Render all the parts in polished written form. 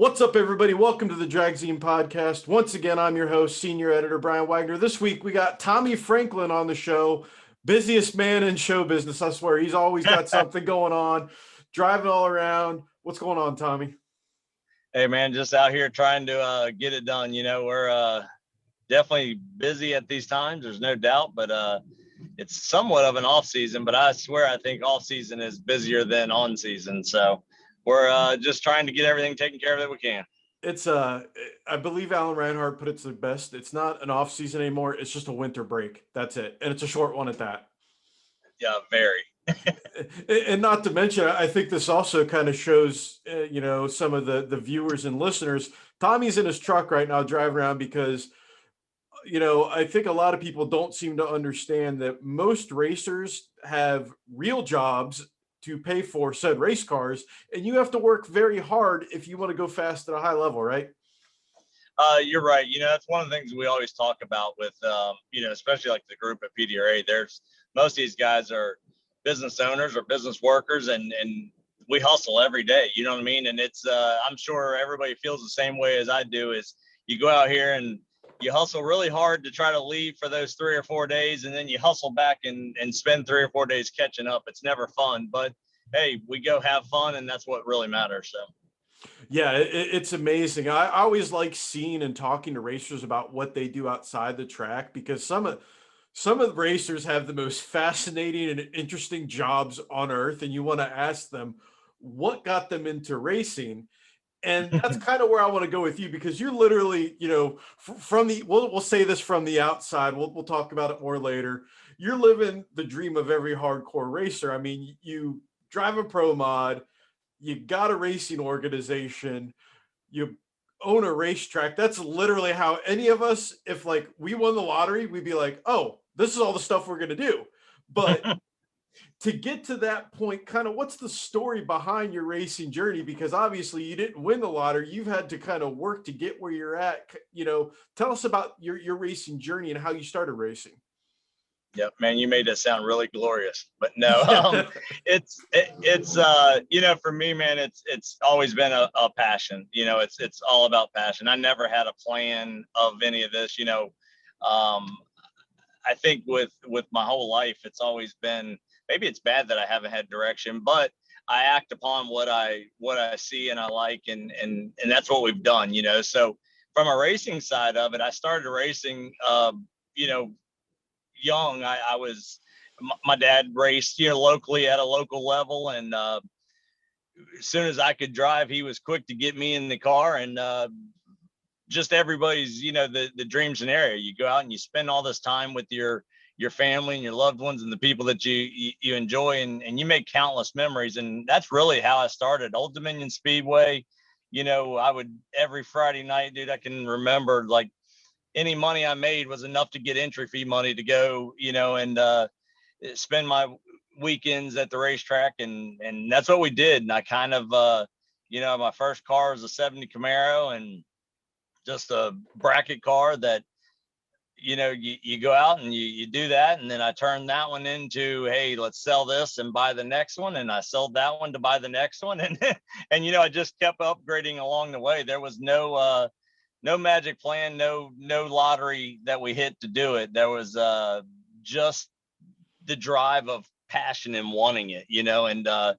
What's up, everybody? Welcome to the Dragzine Podcast. Once again, I'm your host, Senior Editor Brian Wagner. This week, we got Tommy Franklin on the show, busiest man in show business. I swear, he's always got something going on, driving all around. What's going on, Tommy? Hey, man, just out here trying to get it done. We're definitely busy at these times. There's no doubt, but it's somewhat of an off season. But I swear, I think off season is busier than on season. So we're just trying to get everything taken care of that we can. It's I believe Alan Reinhart put it to the best. It's not an off season anymore. It's just a winter break. That's it, and it's a short one at that. Yeah, very. And not to mention, I think this also kind of shows, some of the viewers and listeners. Tommy's in his truck right now driving around because, I think a lot of people don't seem to understand that most racers have real jobs to pay for said race cars, and you have to work very hard if you want to go fast at a high level, right? You're right. That's one of the things we always talk about with, especially like the group at PDRA. There's most of these guys are business owners or business workers, and we hustle every day. You know what I mean? And it's, I'm sure everybody feels the same way as I do. Is you go out here and you hustle really hard to try to leave for those 3 or 4 days, and then you hustle back and spend 3 or 4 days catching up. It's never fun, but hey, we go have fun, and that's what really matters. So. Yeah, it's amazing. I always like seeing and talking to racers about what they do outside the track, because some of the racers have the most fascinating and interesting jobs on earth, and you want to ask them what got them into racing. And that's kind of where I want to go with you, because you're literally, from the, we'll say this from the outside. We'll talk about it more later. You're living the dream of every hardcore racer. I mean, you drive a pro mod, you got a racing organization, you own a racetrack. That's literally how any of us, if like we won the lottery, we'd be like, oh, this is all the stuff we're going to do. But to get to that point, kind of what's the story behind your racing journey? Because obviously you didn't win the lottery. You've had to kind of work to get where you're at. Tell us about your racing journey and how you started racing. Yep, man, you made it sound really glorious, but no, it's for me, man, it's always been a passion. It's all about passion. I never had a plan of any of this. I think with my whole life, it's always been, maybe it's bad that I haven't had direction, but I act upon what I see and I like, and that's what we've done. So from a racing side of it, I started racing, young. My dad raced, locally at a local level. And as soon as I could drive, he was quick to get me in the car. And just everybody's, the dream scenario. You go out and you spend all this time with your family and your loved ones and the people that you enjoy, and you make countless memories. And that's really how I started. Old Dominion Speedway, I would, every Friday night, dude, I can remember, like, any money I made was enough to get entry fee money to go, and spend my weekends at the racetrack. And that's what we did. And I kind of, my first car was a 70 Camaro, and just a bracket car that, you go out and you do that. And then I turned that one into, hey, let's sell this and buy the next one. And I sold that one to buy the next one. And, I just kept upgrading along the way. There was no magic plan, no lottery that we hit to do it. There was just the drive of passion and wanting it, and I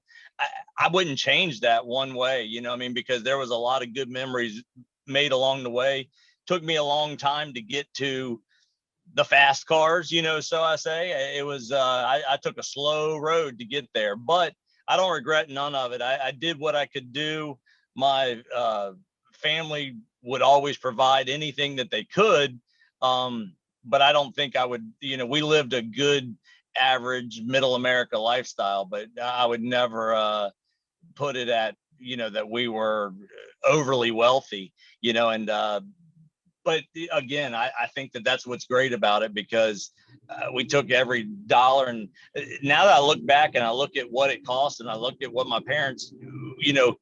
wouldn't change that one way, because there was a lot of good memories made along the way. Took me a long time to get to the fast cars, so I say. It was, I took a slow road to get there, but I don't regret none of it. I did what I could do. My family would always provide anything that they could. But I don't think I would, we lived a good average middle America lifestyle, but I would never put it at, that we were overly wealthy, but again, I think that that's what's great about it, because we took every dollar. And now that I look back and I look at what it cost, and I look at what my parents,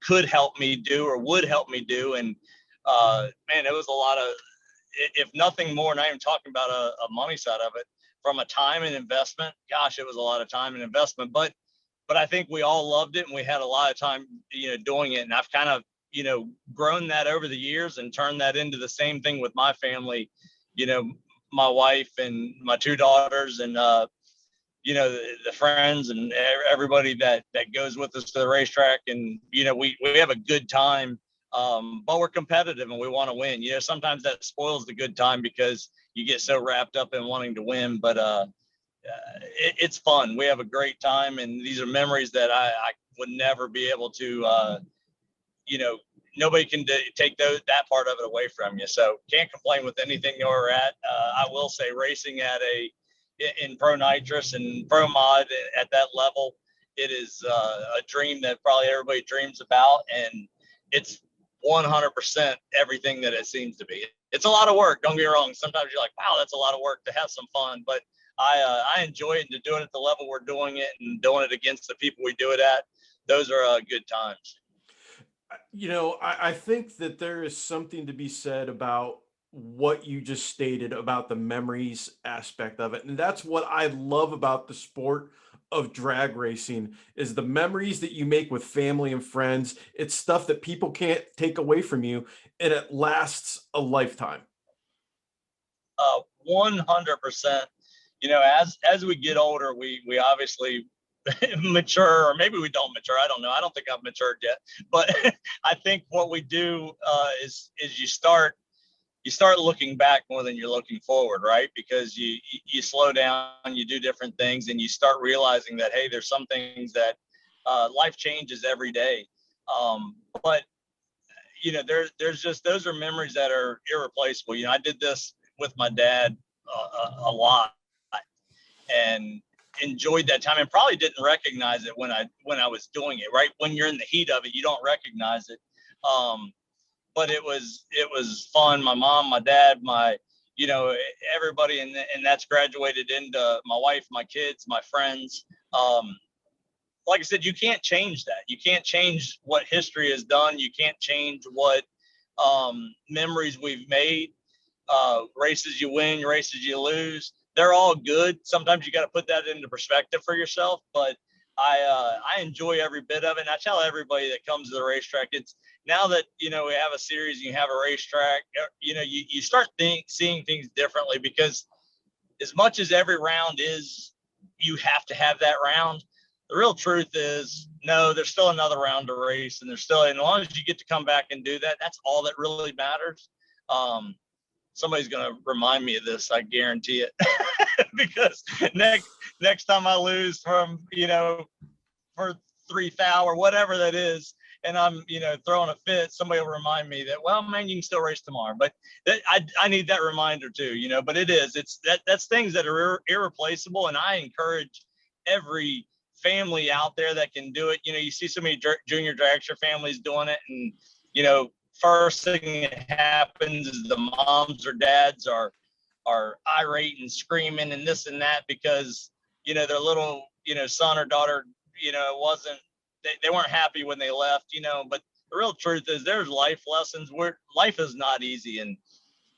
could help me do or would help me do. And man, it was a lot of, if nothing more, not even talking about a money side of it, from a time and investment, gosh, it was a lot of time and investment, but I think we all loved it, and we had a lot of time, doing it. And I've kind of, grown that over the years and turned that into the same thing with my family, my wife and my two daughters and, the friends and everybody that goes with us to the racetrack. And, we have a good time, but we're competitive and we want to win. Sometimes that spoils the good time because you get so wrapped up in wanting to win, but it's fun. We have a great time. And these are memories that I would never be able to, nobody can take that part of it away from you. So can't complain with anything you're at. I will say racing in Pro Nitrous and Pro Mod at that level, it is a dream that probably everybody dreams about. And it's 100% everything that it seems to be. It's a lot of work. Don't get me wrong. Sometimes you're like, wow, that's a lot of work to have some fun. But I enjoy it, and to doing it at the level we're doing it and doing it against the people we do it at. Those are good times. I think that there is something to be said about what you just stated about the memories aspect of it. And that's what I love about the sport of drag racing is the memories that you make with family and friends. It's stuff that people can't take away from you, and it lasts a lifetime. 100%. As we get older, we obviously mature, or maybe we don't mature. I don't know. I don't think I've matured yet, but I think what we do is you start looking back more than you're looking forward, right? Because you slow down, you do different things, and you start realizing that, hey, there's some things that life changes every day. But there's just, those are memories that are irreplaceable. I did this with my dad a lot and enjoyed that time, and probably didn't recognize it when I was doing it, right? When you're in the heat of it, you don't recognize it. But it was fun. My mom, my dad, everybody, and that's graduated into my wife, my kids, my friends. Like I said, you can't change that. You can't change what history has done. You can't change what memories we've made. Races you win, races you lose. They're all good. Sometimes you got to put that into perspective for yourself, but I enjoy every bit of it. And I tell everybody that comes to the racetrack, it's now that, we have a series, you have a racetrack, you start seeing things differently, because as much as every round is, you have to have that round. The real truth is, no, there's still another round to race, and as long as you get to come back and do that, that's all that really matters. Somebody's going to remind me of this. I guarantee it. Because next time I lose for 3,000 or whatever that is, and I'm, throwing a fit, somebody will remind me that, well, man, you can still race tomorrow. But I need that reminder too, but that's things that are irreplaceable. And I encourage every family out there that can do it. You see so many junior dragster families doing it, and, first thing that happens is the moms or dads are irate and screaming and this and that because, their little, son or daughter, they weren't happy when they left, but the real truth is there's life lessons where life is not easy. And,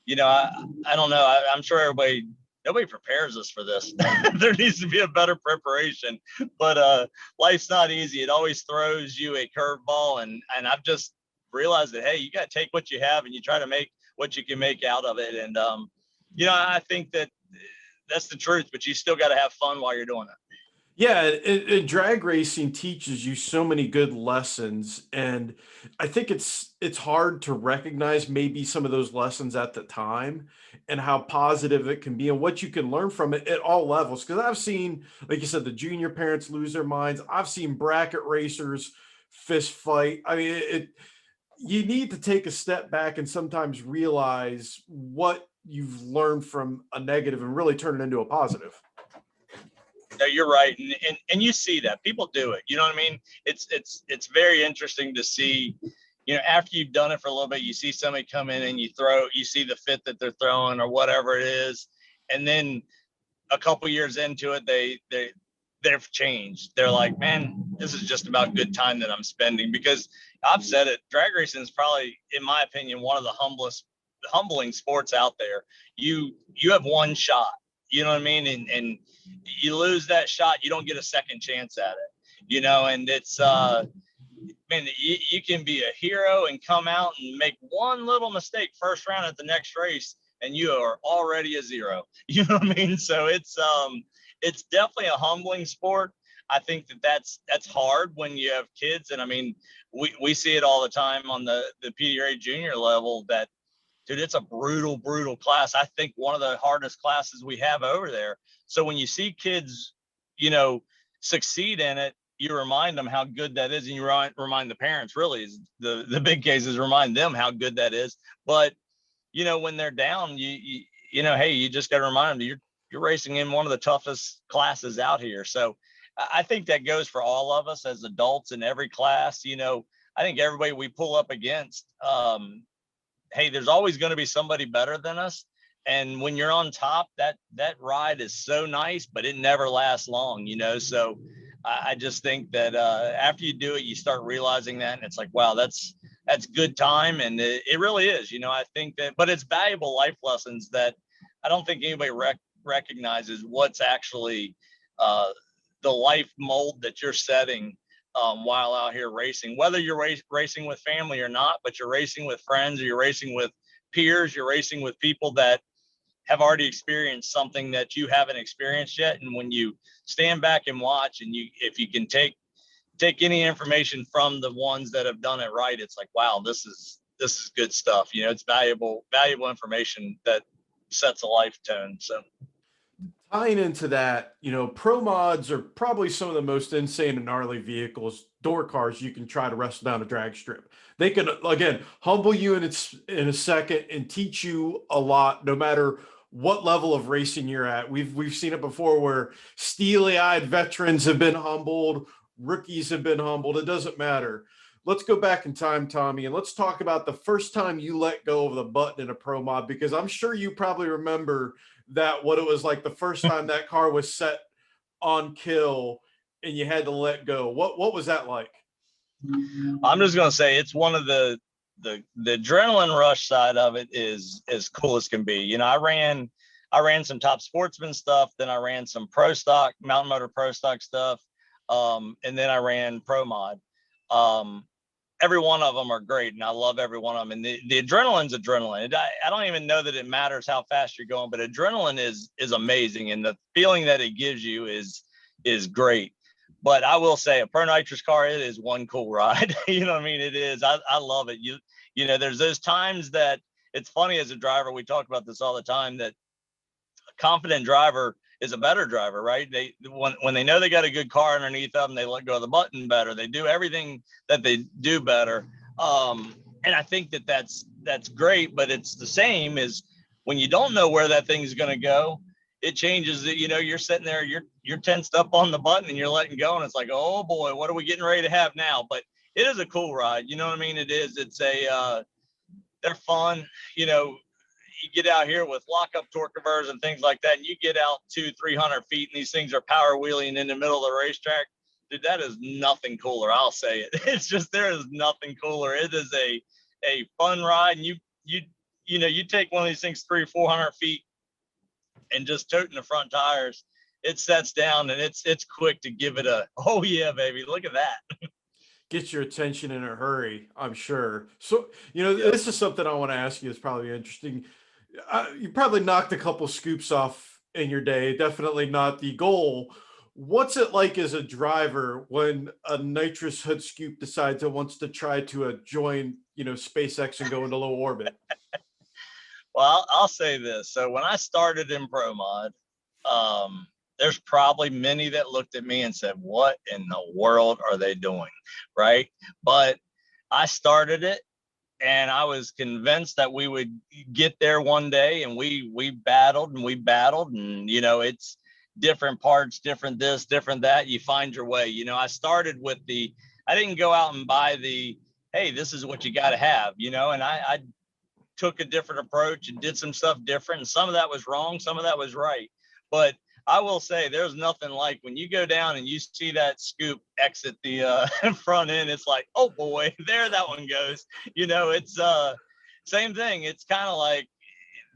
I don't know. I'm sure nobody prepares us for this. There needs to be a better preparation, but life's not easy. It always throws you a curveball. And I've just realized that, hey, you got to take what you have and you try to make what you can make out of it. And, I think that's the truth, but you still got to have fun while you're doing it. Yeah, and drag racing teaches you so many good lessons, and I think it's hard to recognize maybe some of those lessons at the time and how positive it can be and what you can learn from it at all levels. Because I've seen, like you said, the junior parents lose their minds. I've seen bracket racers fist fight. I mean, you need to take a step back and sometimes realize what you've learned from a negative and really turn it into a positive. No, you're right. And you see that people do it, you know what I mean? It's very interesting to see, after you've done it for a little bit, you see somebody come in and you see the fit that they're throwing or whatever it is. And then a couple years into it, they've changed. They're like, man, this is just about good time that I'm spending. Because I've said it, drag racing is probably, in my opinion, one of the humbling sports out there. You have one shot, you know what I mean? And you lose that shot, you don't get a second chance at it, and it's man, you can be a hero and come out and make one little mistake first round at the next race, and you are already a zero. You know what I mean? So it's definitely a humbling sport. I think that's hard when you have kids, and I mean, we see it all the time on the PDRA junior level. That, dude, it's a brutal class. I think one of the hardest classes we have over there. So when you see kids, succeed in it, you remind them how good that is, and you remind the parents. Really, is the big case is remind them how good that is. But when they're down, hey, you just got to remind them you're racing in one of the toughest classes out here. So I think that goes for all of us as adults in every class. I think everybody we pull up against, hey, there's always going to be somebody better than us. And when you're on top, that ride is so nice, but it never lasts long, So I just think that after you do it, you start realizing that, and it's like, wow, that's good time. And it really is, I think that, but it's valuable life lessons that I don't think anybody recognizes what's actually the life mold that you're setting while out here racing, whether you're racing with family or not, but you're racing with friends, or you're racing with peers, you're racing with people that have already experienced something that you haven't experienced yet. And when you stand back and watch, and if you can take any information from the ones that have done it right, it's like, wow, this is good stuff. It's valuable information that sets a life tone. So tying into that, pro mods are probably some of the most insane and gnarly vehicles, door cars you can try to wrestle down a drag strip. They can, again, humble you in a second and teach you a lot, no matter what level of racing you're at. We've seen it before where steely-eyed veterans have been humbled, rookies have been humbled. It doesn't matter. Let's go back in time, Tommy, and let's talk about the first time you let go of the button in a pro mod, because I'm sure you probably remember what it was like the first time that car was set on kill and you had to let go. What was that like? I'm just going to say it's one of the adrenaline rush side of it is as cool as can be. I ran some Top Sportsman stuff, then I ran some pro stock, Mountain Motor pro stock stuff, and then I ran pro mod. Every one of them are great, and I love every one of them. And the adrenaline's adrenaline. I don't even know that it matters how fast you're going, but adrenaline is amazing, and the feeling that it gives you is great. But I will say, a pro nitrous car, it is one cool ride. You know what I mean? It is. I love it. There's those times that it's funny as a driver. We talk about this all the time, that a confident driver is a better driver, right? When they know they got a good car underneath them, they let go of the button better. They do everything that they do better. And I think that's great, but it's the same as when you don't know where that thing's going to go. It changes that, you're sitting there, you're tensed up on the button and you're letting go. And it's like, oh boy, what are we getting ready to have now? But it is a cool ride. You know what I mean? It is. It's they're fun. You get out here with lockup torque converters and things like that, and you get out 200-300 feet, and these things are power wheeling in the middle of the racetrack. Dude, that is nothing cooler. I'll say it. It's just, there is nothing cooler. It is a fun ride, and you take one of these things 300-400 feet and just toting the front tires. It sets down, and it's quick to give it a, oh yeah, baby, look at that. Get your attention in a hurry, I'm sure. So, this is something I want to ask you. It's probably interesting. You probably knocked a couple scoops off in your day. Definitely not the goal. What's it like as a driver when a nitrous hood scoop decides it wants to try to join, SpaceX and go into low orbit? Well, I'll say this. So when I started in Pro Mod, there's probably many that looked at me and said, what in the world are they doing? Right. But I started it, and I was convinced that we would get there one day, and we battled and it's different parts, different this, different that. You find your way. I started with I didn't go out and buy hey, this is what you got to have, and I took a different approach and did some stuff different. And some of that was wrong. Some of that was right. But I will say there's nothing like when you go down and you see that scoop exit the front end. It's like, oh boy, there that one goes. It's same thing. It's kind of like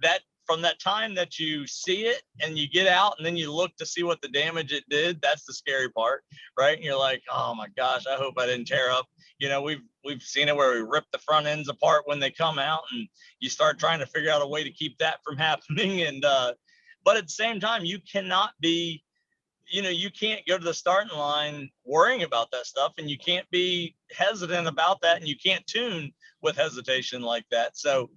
that from that time that you see it and you get out and then you look to see what the damage it did, that's the scary part, right? And you're like, oh my gosh, I hope I didn't tear up. We've seen it where we rip the front ends apart when they come out, and you start trying to figure out a way to keep that from happening. And but at the same time, you cannot be, you can't go to the starting line worrying about that stuff, and you can't be hesitant about that, and you can't tune with hesitation like that. So,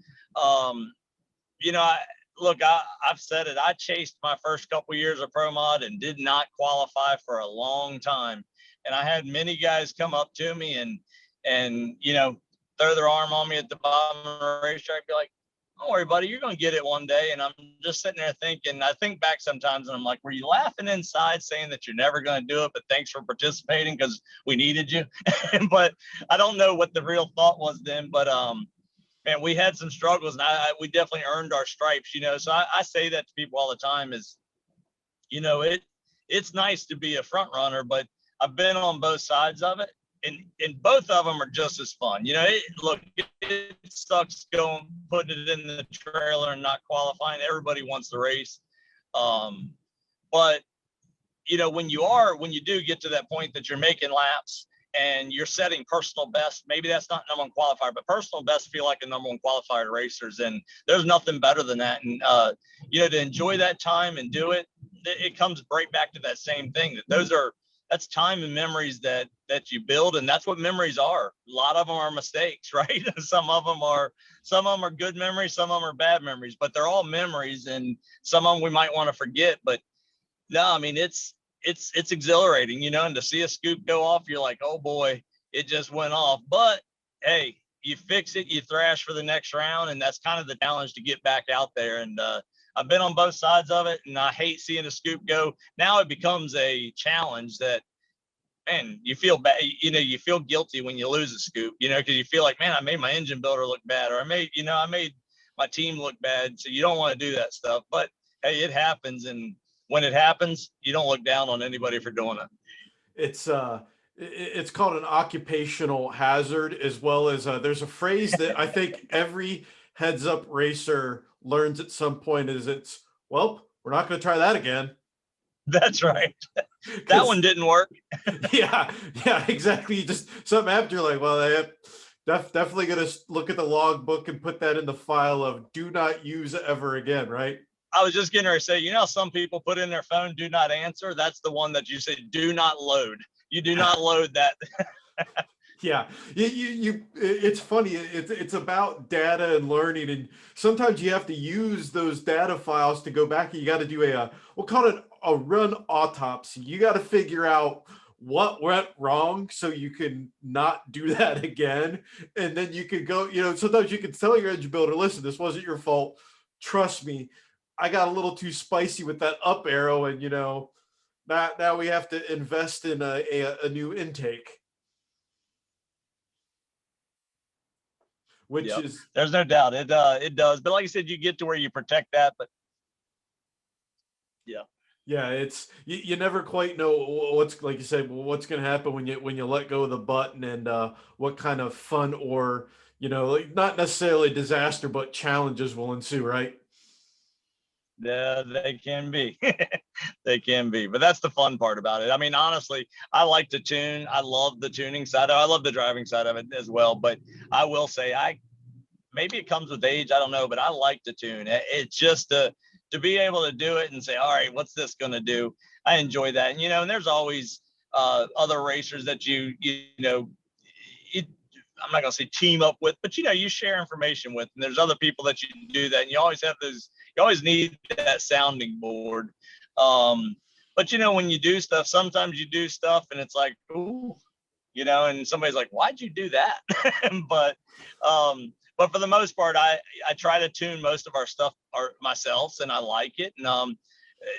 I've said it. I chased my first couple years of Pro Mod and did not qualify for a long time. And I had many guys come up to me and throw their arm on me at the bottom of the racetrack, be like, don't worry, buddy, you're going to get it one day. And I'm just sitting there thinking, I think back sometimes and I'm like, were you laughing inside saying that you're never going to do it, but thanks for participating because we needed you? But I don't know what the real thought was then, but man, we had some struggles, and we definitely earned our stripes, So I say that to people all the time is, it's nice to be a front runner, but I've been on both sides of it, and both of them are just as fun. It sucks putting it in the trailer and not qualifying. Everybody wants to race. But when you do get to that point that you're making laps and you're setting personal best, maybe that's not number one qualifier, but personal best feel like a number one qualifier to racers. And there's nothing better than that. And, to enjoy that time and do it, it comes right back to that same thing, that's time and memories that you build. And that's what memories are. A lot of them are mistakes, right? Some of them are good memories. Some of them are bad memories, but they're all memories. And some of them we might want to forget, but no, I mean, it's exhilarating, and to see a scoop go off, you're like, oh boy, it just went off. But hey, you fix it, you thrash for the next round. And that's kind of the challenge to get back out there. And I've been on both sides of it, and I hate seeing a scoop go. Now it becomes a challenge that, man, you feel bad, you feel guilty when you lose a scoop, because you feel like, man, I made my engine builder look bad, or I made my team look bad. So you don't want to do that stuff, but hey, it happens. And when it happens, you don't look down on anybody for doing it. It's called an occupational hazard, as well as there's a phrase that I think every heads up racer learns at some point is well, we're not going to try that again. That's right. That one didn't work. yeah, exactly. Just something happened. You're like, well, I definitely going to look at the logbook and put that in the file of do not use ever again, right? I was just getting ready to say, some people put in their phone, do not answer. That's the one that you say, do not load. You do not load that. Yeah, it's funny. It's about data and learning, and sometimes you have to use those data files to go back. And you got to do we'll call it a run autopsy. You got to figure out what went wrong so you can not do that again, and then you could go. Sometimes you can tell your engine builder, listen, this wasn't your fault. Trust me, I got a little too spicy with that up arrow, and now we have to invest in a new intake. Which is, there's no doubt it does. But like I said, you get to where you protect that. But yeah, it's you never quite know what's, like you said, what's going to happen when you let go of the button, and what kind of fun or like not necessarily disaster, but challenges will ensue, right? Yeah, they can be. They can be, but that's the fun part about it. I mean, honestly, I like to tune. I love the tuning side. I love the driving side of it as well. But I will say, maybe it comes with age. I don't know, but I like to tune. It's just to be able to do it and say, all right, what's this going to do? I enjoy that. And, and there's always other racers that I'm not going to say team up with, but, you share information with, and there's other people that you do that. And you always have you always need that sounding board. But when you do stuff, sometimes you do stuff and it's like, ooh, and somebody's like, why'd you do that? But for the most part, I try to tune most of our stuff myself, and I like it. And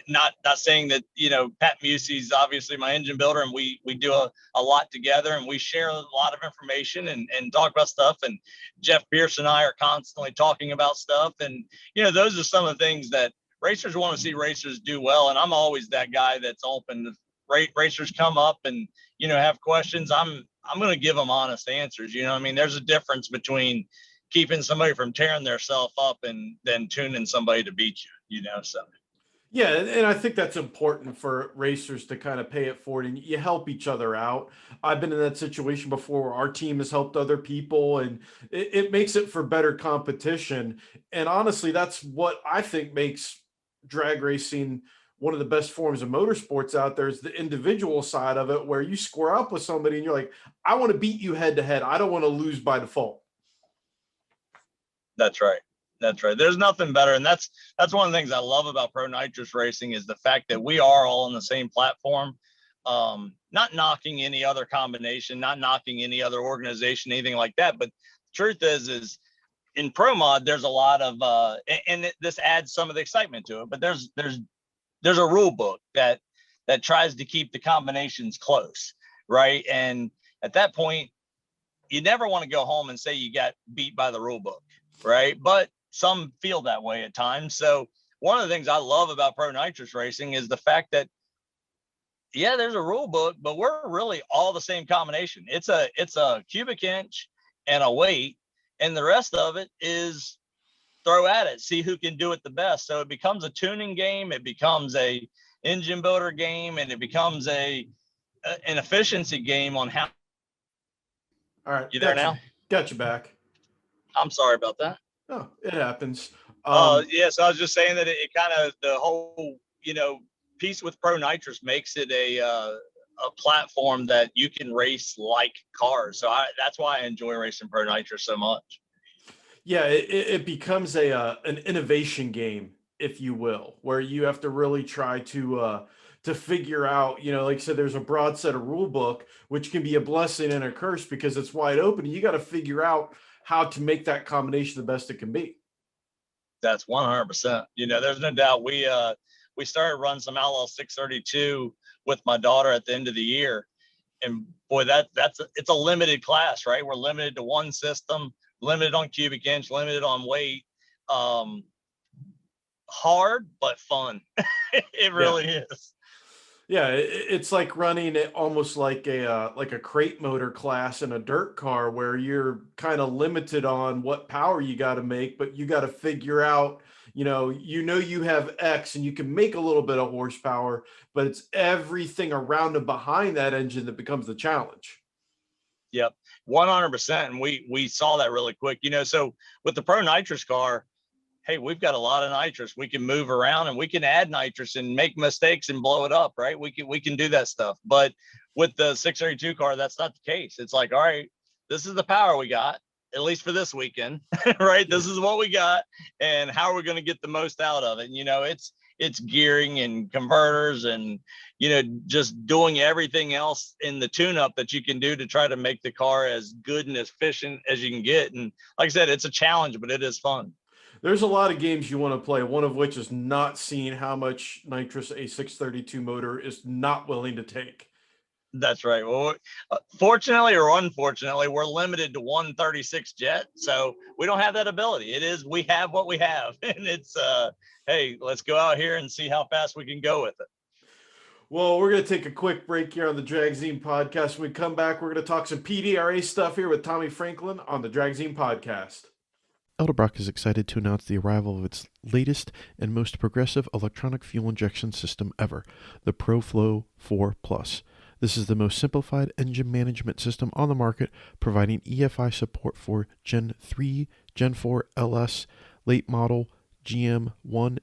not saying that, Pat Musey's obviously my engine builder, and we do a lot together, and we share a lot of information and talk about stuff. And Jeff Pierce and I are constantly talking about stuff. And, those are some of the things that racers want to see racers do well. And I'm always that guy that's open. Racers come up and, have questions. I'm going to give them honest answers. There's a difference between keeping somebody from tearing theirself up and then tuning somebody to beat you, so. Yeah, and I think that's important for racers to kind of pay it forward, and you help each other out. I've been in that situation before where our team has helped other people, and it makes it for better competition. And honestly, that's what I think makes drag racing one of the best forms of motorsports out there, is the individual side of it, where you square up with somebody and you're like, I want to beat you head to head. I don't want to lose by default. That's right. That's right. There's nothing better. And that's one of the things I love about Pro Nitrous Racing, is the fact that we are all on the same platform. Not knocking any other combination, not knocking any other organization, anything like that. But the truth is in Pro Mod, there's a lot of, this adds some of the excitement to it, but there's a rule book that tries to keep the combinations close. Right. And at that point, you never want to go home and say you got beat by the rule book. Right. But some feel that way at times. So one of the things I love about Pro Nitrous Racing is the fact that, yeah, there's a rule book, but we're really all the same combination. It's a cubic inch and a weight, and the rest of it is throw at it, see who can do it the best. So it becomes a tuning game, it becomes a engine builder game, and it becomes an efficiency game on how. All right. You there now? Got you back. I'm sorry about that. Oh, it happens. Yeah, so I was just saying that it kind of, the whole, piece with Pro Nitrous makes it a platform that you can race like cars. So that's why I enjoy racing Pro Nitrous so much. Yeah, it becomes an innovation game, if you will, where you have to really try to figure out, like I said, there's a broad set of rule book, which can be a blessing and a curse because it's wide open. And you got to figure out how to make that combination the best it can be. That's 100%. There's no doubt. We started running some Outlaw 632 with my daughter at the end of the year, and boy, it's a limited class, right? We're limited to one system, limited on cubic inch, limited on weight. Hard but fun. It really is. Yeah, it's like running it almost like a crate motor class in a dirt car, where you're kind of limited on what power you got to make, but you got to figure out, you have X and you can make a little bit of horsepower, but it's everything around and behind that engine that becomes the challenge. Yep, 100%. And we saw that really quick. So with the Pro Nitrous car, hey, we've got a lot of nitrous. We can move around and we can add nitrous and make mistakes and blow it up, right? We can do that stuff. But with the 632 car, that's not the case. It's like, all right, this is the power we got, at least for this weekend, right? This is what we got, and how are we going to get the most out of it? And, it's gearing and converters and, just doing everything else in the tune-up that you can do to try to make the car as good and efficient as you can get. And like I said, it's a challenge, but it is fun. There's a lot of games you want to play, one of which is not seeing how much nitrous a 632 motor is not willing to take. That's right. Well, fortunately or unfortunately, we're limited to 136 jet, so we don't have that ability. We have what we have, and it's hey, let's go out here and see how fast we can go with it. Well, we're going to take a quick break here on the Dragzine Podcast. When we come back, we're going to talk some PDRA stuff here with Tommy Franklin on the Dragzine Podcast. Edelbrock is excited to announce the arrival of its latest and most progressive electronic fuel injection system ever, the ProFlow 4 Plus. This is the most simplified engine management system on the market, providing EFI support for Gen 3, Gen 4 LS, late model GM 1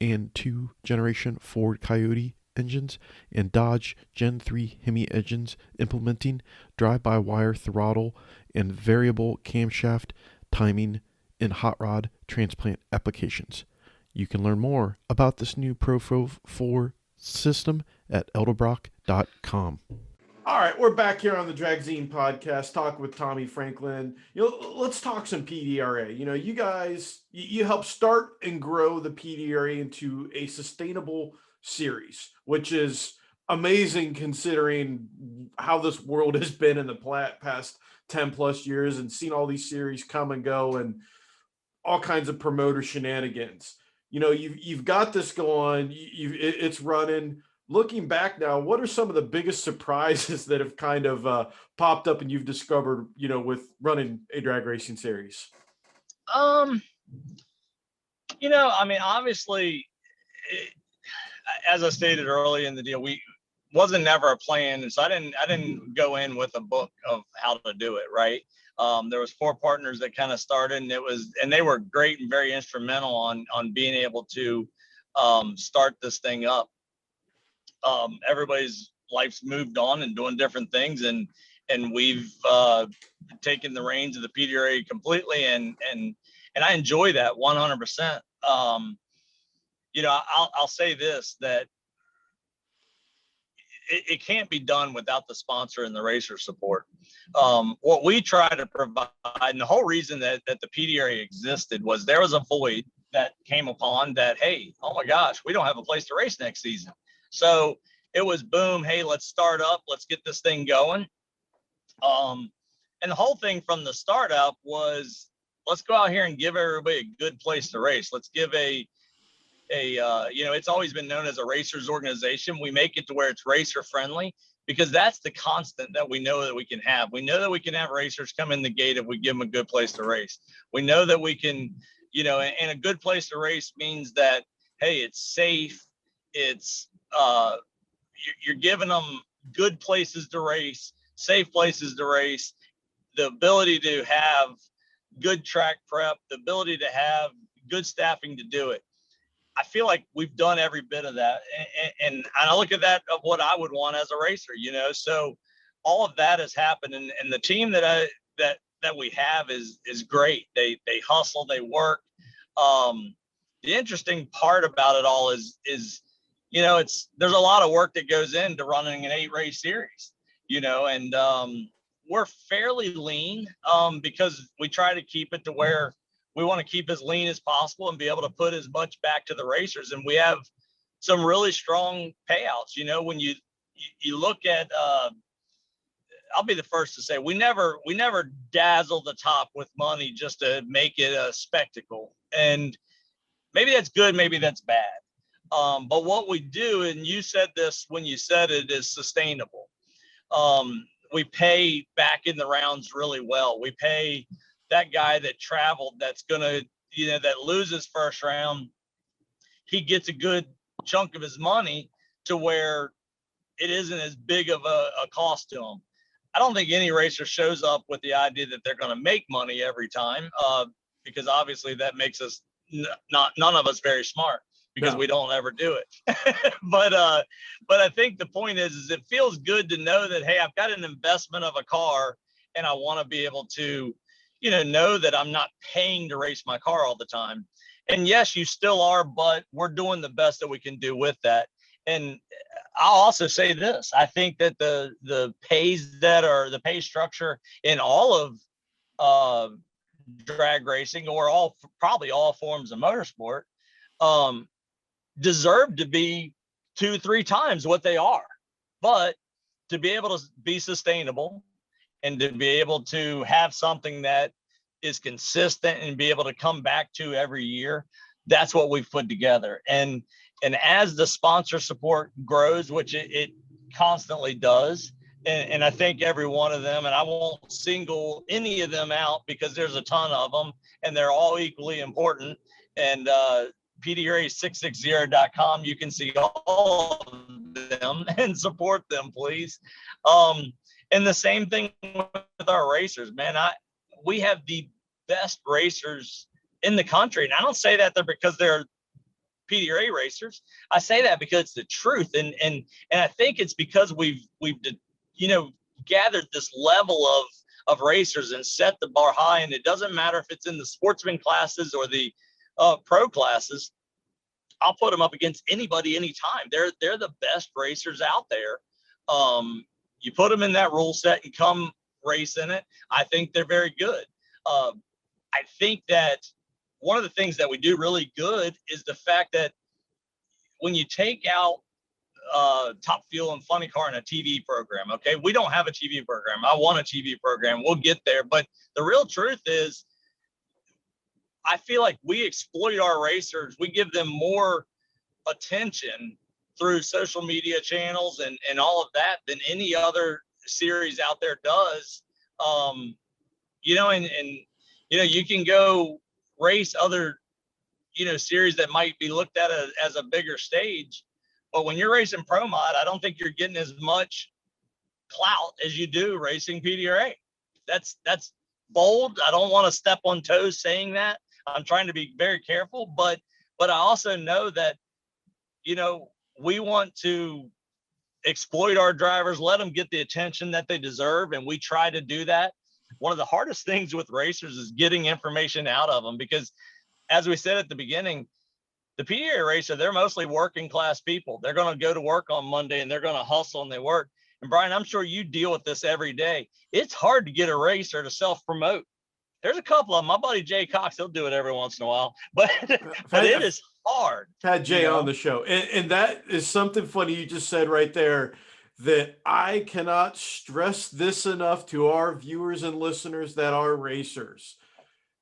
and 2 generation Ford Coyote engines, and Dodge Gen 3 Hemi engines, implementing drive-by-wire throttle and variable camshaft timing in hot rod transplant applications. You can learn more about this new ProFlow 4 system at edelbrock.com. All right, we're back here on the Dragzine Podcast, talking with Tommy Franklin. Let's talk some PDRA. You guys, you help start and grow the PDRA into a sustainable series, which is amazing considering how this world has been in the past 10 plus years, and seen all these series come and go and all kinds of promoter shenanigans. You've got this going, it's running. Looking back now, what are some of the biggest surprises that have kind of popped up and you've discovered, with running a drag racing series? I mean, obviously, as I stated early in the deal, we wasn't never a plan, and so I didn't go in with a book of how to do it. Right. There was 4 partners that kind of started, and they were great and very instrumental on being able to start this thing up. Everybody's life's moved on and doing different things, and we've taken the reins of the PDRA completely, and I enjoy that 100%. I'll say this, that it can't be done without the sponsor and the racer support. What we try to provide, and the whole reason that the PDRA existed, was there was a void that came upon that, hey, oh my gosh, we don't have a place to race next season. So it was boom, hey, let's start up, let's get this thing going. And the whole thing from the startup was, let's go out here and give everybody a good place to race. Let's give it's always been known as a racers organization. We make it to where it's racer friendly, because that's the constant that we know that we can have. We know that we can have racers come in the gate if we give them a good place to race. We know that we can, and a good place to race means that, hey, it's safe. It's, you're giving them good places to race, safe places to race, the ability to have good track prep, the ability to have good staffing to do it. I feel like we've done every bit of that. And I look at that of what I would want as a racer, so all of that has happened. And the team that we have is great. They hustle, they work. The interesting part about it all is there's a lot of work that goes into running an 8-race series, and we're fairly lean because we try to keep it to where we want to keep as lean as possible and be able to put as much back to the racers. And we have some really strong payouts. When you look at, I'll be the first to say, we never dazzle the top with money just to make it a spectacle. And maybe that's good, maybe that's bad. But what we do, and you said this when you said it, is sustainable. We pay back in the rounds really well. We pay that guy that traveled, that's gonna, that loses first round, he gets a good chunk of his money to where it isn't as big of a cost to him. I don't think any racer shows up with the idea that they're going to make money every time, because obviously that makes us none of us very smart, because we don't ever do it. But I think the point is it feels good to know that, hey, I've got an investment of a car, and I want to be able to know that I'm not paying to race my car all the time. And yes, you still are, but we're doing the best that we can do with that. And I'll also say this, I think that the pays that are the pay structure in all of drag racing, or probably all forms of motorsport, deserve to be 2-3 times what they are. But to be able to be sustainable, and to be able to have something that is consistent and be able to come back to every year, that's what we've put together. And as the sponsor support grows, which it constantly does, and I think every one of them, and I won't single any of them out because there's a ton of them and they're all equally important. And PDRA660.com, you can see all of them and support them, please. And the same thing with our racers, man. We have the best racers in the country. And I don't say that because they're PDRA racers. I say that because it's the truth. And I think it's because we've gathered this level of racers and set the bar high. And it doesn't matter if it's in the sportsman classes or the pro classes. I'll put them up against anybody, anytime. They're the best racers out there. You put them in that rule set and come race in it, I think they're very good. I think that one of the things that we do really good is the fact that when you take out Top Fuel and Funny Car in a TV program, okay, we don't have a TV program. I want a TV program. We'll get there. But the real truth is, I feel like we exploit our racers. We give them more attention through social media channels and all of that than any other series out there does. You can go race other, series that might be looked at as a bigger stage. But when you're racing Pro Mod, I don't think you're getting as much clout as you do racing PDRA. That's bold. I don't want to step on toes saying that. I'm trying to be very careful, but I also know that, we want to exploit our drivers, let them get the attention that they deserve. And we try to do that. One of the hardest things with racers is getting information out of them, because as we said at the beginning, the PDRA racer, they're mostly working class people. They're going to go to work on Monday and they're going to hustle and they work. And Brian, I'm sure you deal with this every day. It's hard to get a racer to self-promote. There's a couple of them. My buddy Jay Cox, he'll do it every once in a while, but it is hard. Had Jay on the show. And that is something funny you just said right there, that I cannot stress this enough to our viewers and listeners that are racers.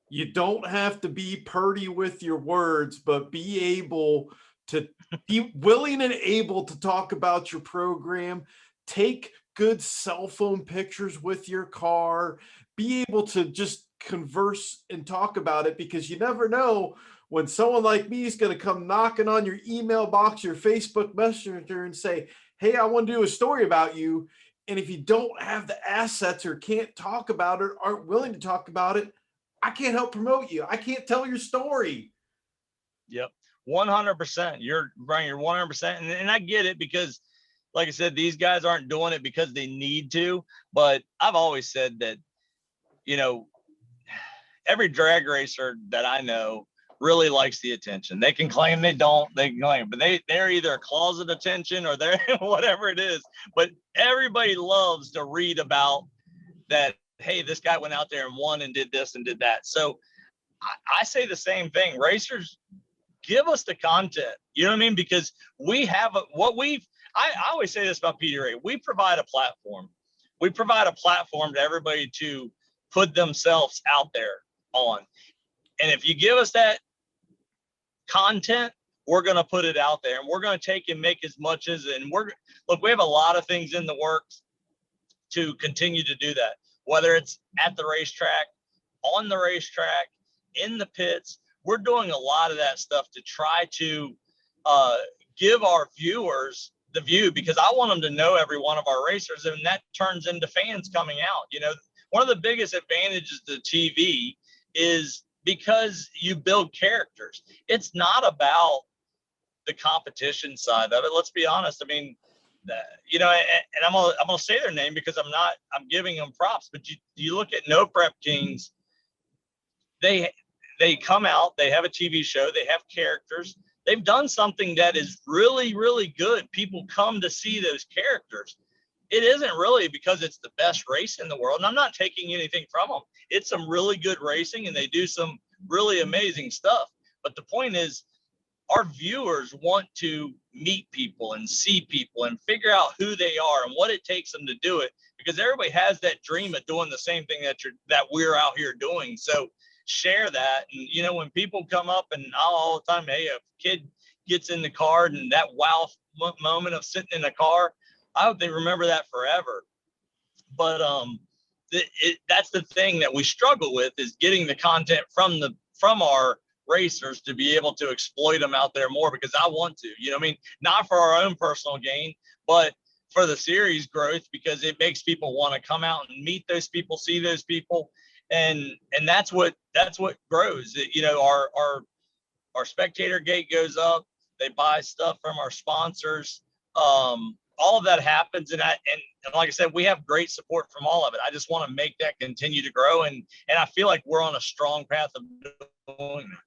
You don't have to be purdy with your words, but be able to be willing and able to talk about your program. Take good cell phone pictures with your car. Be able to just converse and talk about it, because you never know when someone like me is going to come knocking on your email box, your Facebook Messenger, and say, hey, I want to do a story about you. And if you don't have the assets or can't talk about it, aren't willing to talk about it, I can't help promote you. I can't tell your story. Yep. 100%. You're Brian, you're 100%. And I get it, because like I said, these guys aren't doing it because they need to, but I've always said that, every drag racer that I know really likes the attention. They can claim they don't, they can claim, but they're either closet attention or they're whatever it is. But everybody loves to read about that. Hey, this guy went out there and won and did this and did that. So I say the same thing. Racers, give us the content. You know what I mean? Because we have I always say this about PDRA. We provide a platform. We provide a platform to everybody to put themselves out there on. And if you give us that content, we're going to put it out there, and we're going to take and make as much as, and we have a lot of things in the works to continue to do that, whether it's at the racetrack, on the racetrack, in the pits. We're doing a lot of that stuff to try to give our viewers the view, because I want them to know every one of our racers, and that turns into fans coming out. One of the biggest advantages to TV is because you build characters. It's not about the competition side of it. Let's be honest. I mean, and I'm gonna say their name because I'm giving them props. But you look at No Prep Kings. They come out. They have a TV show. They have characters. They've done something that is really, really good. People come to see those characters. It isn't really because it's the best race in the world. And I'm not taking anything from them. It's some really good racing, and they do some really amazing stuff. But the point is, our viewers want to meet people and see people and figure out who they are and what it takes them to do it, because everybody has that dream of doing the same thing that we're out here doing. So share that. And, when people come up, and all the time, hey, a kid gets in the car and that wow moment of sitting in the car, I hope they remember that forever. But that's the thing that we struggle with, is getting the content from our racers to be able to exploit them out there more, because I want to, not for our own personal gain, but for the series growth, because it makes people want to come out and meet those people, see those people. And that's what grows. Our spectator gate goes up. They buy stuff from our sponsors. All of that happens, and like I said, we have great support from all of it. I just want to make that continue to grow, and I feel like we're on a strong path of doing that.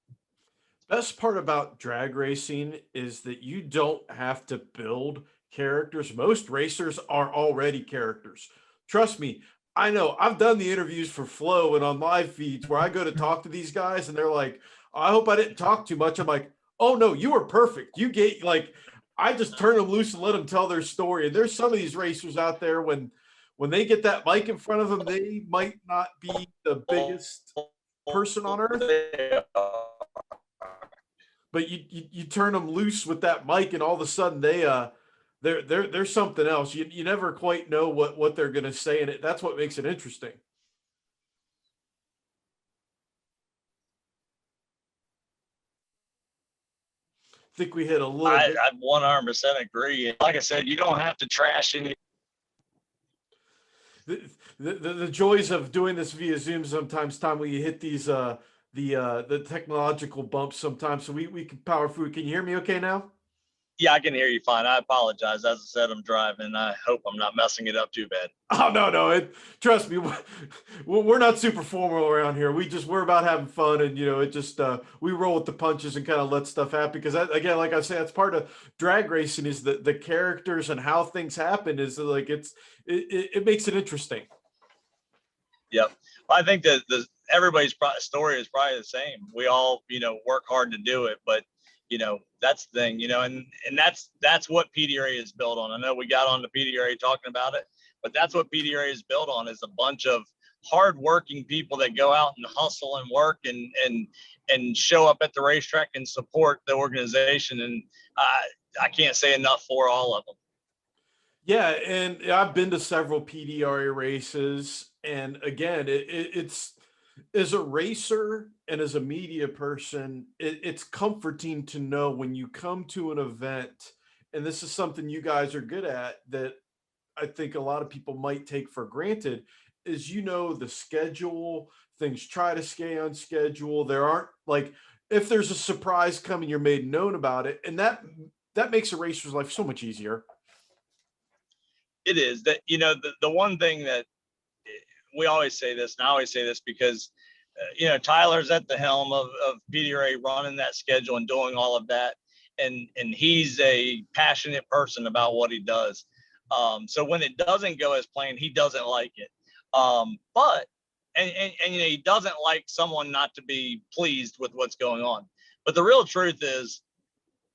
Best part about drag racing is that you don't have to build characters. Most racers are already characters. Trust me, I know. I've done the interviews for Flow and on live feeds where I go to talk to these guys, and they're like, I hope I didn't talk too much. I'm like, oh no, you were perfect. You get I just turn them loose and let them tell their story. And there's some of these racers out there, when they get that mic in front of them, they might not be the biggest person on earth, but you turn them loose with that mic, and all of a sudden they're something else. You never quite know what they're going to say, and that's what makes it interesting. think we hit a little I, bit. I 100% agree. Like I said, you don't have to trash any. The joys of doing this via Zoom sometimes, Tom, when you hit these the technological bumps sometimes. So we can power through. Can you hear me okay now? Yeah, I can hear you fine. I apologize. As I said, I'm driving. I hope I'm not messing it up too bad. Oh no! Trust me, we're not super formal around here. We're about having fun, and it just we roll with the punches and kind of let stuff happen. Because again, like I say, that's part of drag racing is the characters and how things happen. Is like it makes it interesting. Yep. I think that everybody's story is probably the same. We all work hard to do it, but that's the thing, and that's what PDRA is built on. I know we got on the PDRA talking about it, but that's what PDRA is built on, is a bunch of hardworking people that go out and hustle and work and show up at the racetrack and support the organization. And I can't say enough for all of them. Yeah, and I've been to several PDRA races, and again, it's as a racer and as a media person, it's comforting to know when you come to an event, and this is something you guys are good at that I think a lot of people might take for granted, is the schedule, things try to stay on schedule. There aren't like, if there's a surprise coming, you're made known about it, and that makes a racer's life so much easier. It is that, the one thing that we always say this, and I always say this because, Tyler's at the helm of PDRA, running that schedule and doing all of that. And he's a passionate person about what he does. So when it doesn't go as planned, he doesn't like it. But he doesn't like someone not to be pleased with what's going on. But the real truth is,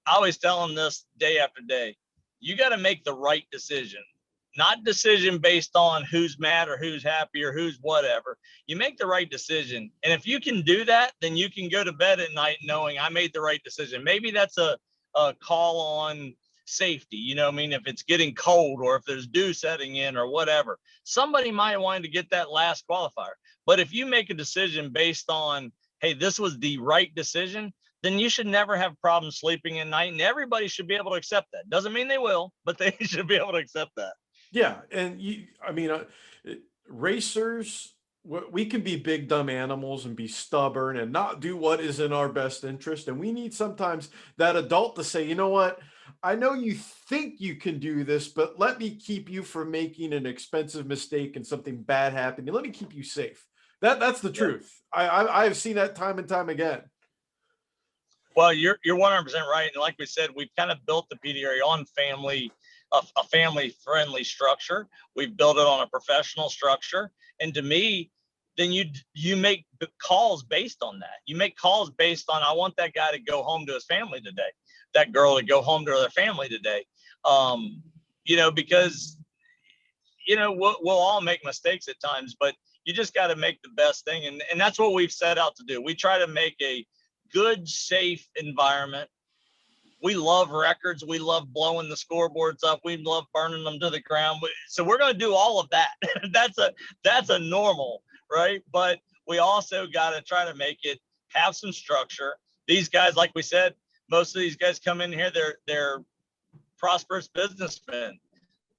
I always tell him this day after day, you got to make the right decision. Not decision based on who's mad or who's happy or who's whatever. You make the right decision. And if you can do that, then you can go to bed at night knowing I made the right decision. Maybe that's a call on safety. If it's getting cold or if there's dew setting in or whatever, somebody might want to get that last qualifier. But if you make a decision based on, hey, this was the right decision, then you should never have problems sleeping at night. And everybody should be able to accept that. Doesn't mean they will, but they should be able to accept that. Yeah, and racers, we can be big dumb animals and be stubborn and not do what is in our best interest, and we need sometimes that adult to say, you know what, I know you think you can do this, but let me keep you from making an expensive mistake and something bad happening. Let me keep you safe. That's the truth. I've seen that time and time again. Well, you're 100% right, and like we said, we've kind of built the PDRA on a family-friendly structure. We've built it on a professional structure. And to me, then you make calls based on that. You make calls based on, I want that guy to go home to his family today, that girl to go home to their family today. Because, we'll all make mistakes at times, but you just got to make the best thing. And that's what we've set out to do. We try to make a good, safe environment. We love records. We love blowing the scoreboards up. We love burning them to the ground. So we're going to do all of that. That's a normal, right? But we also got to try to make it have some structure. These guys, like we said, most of these guys come in here, they're prosperous businessmen.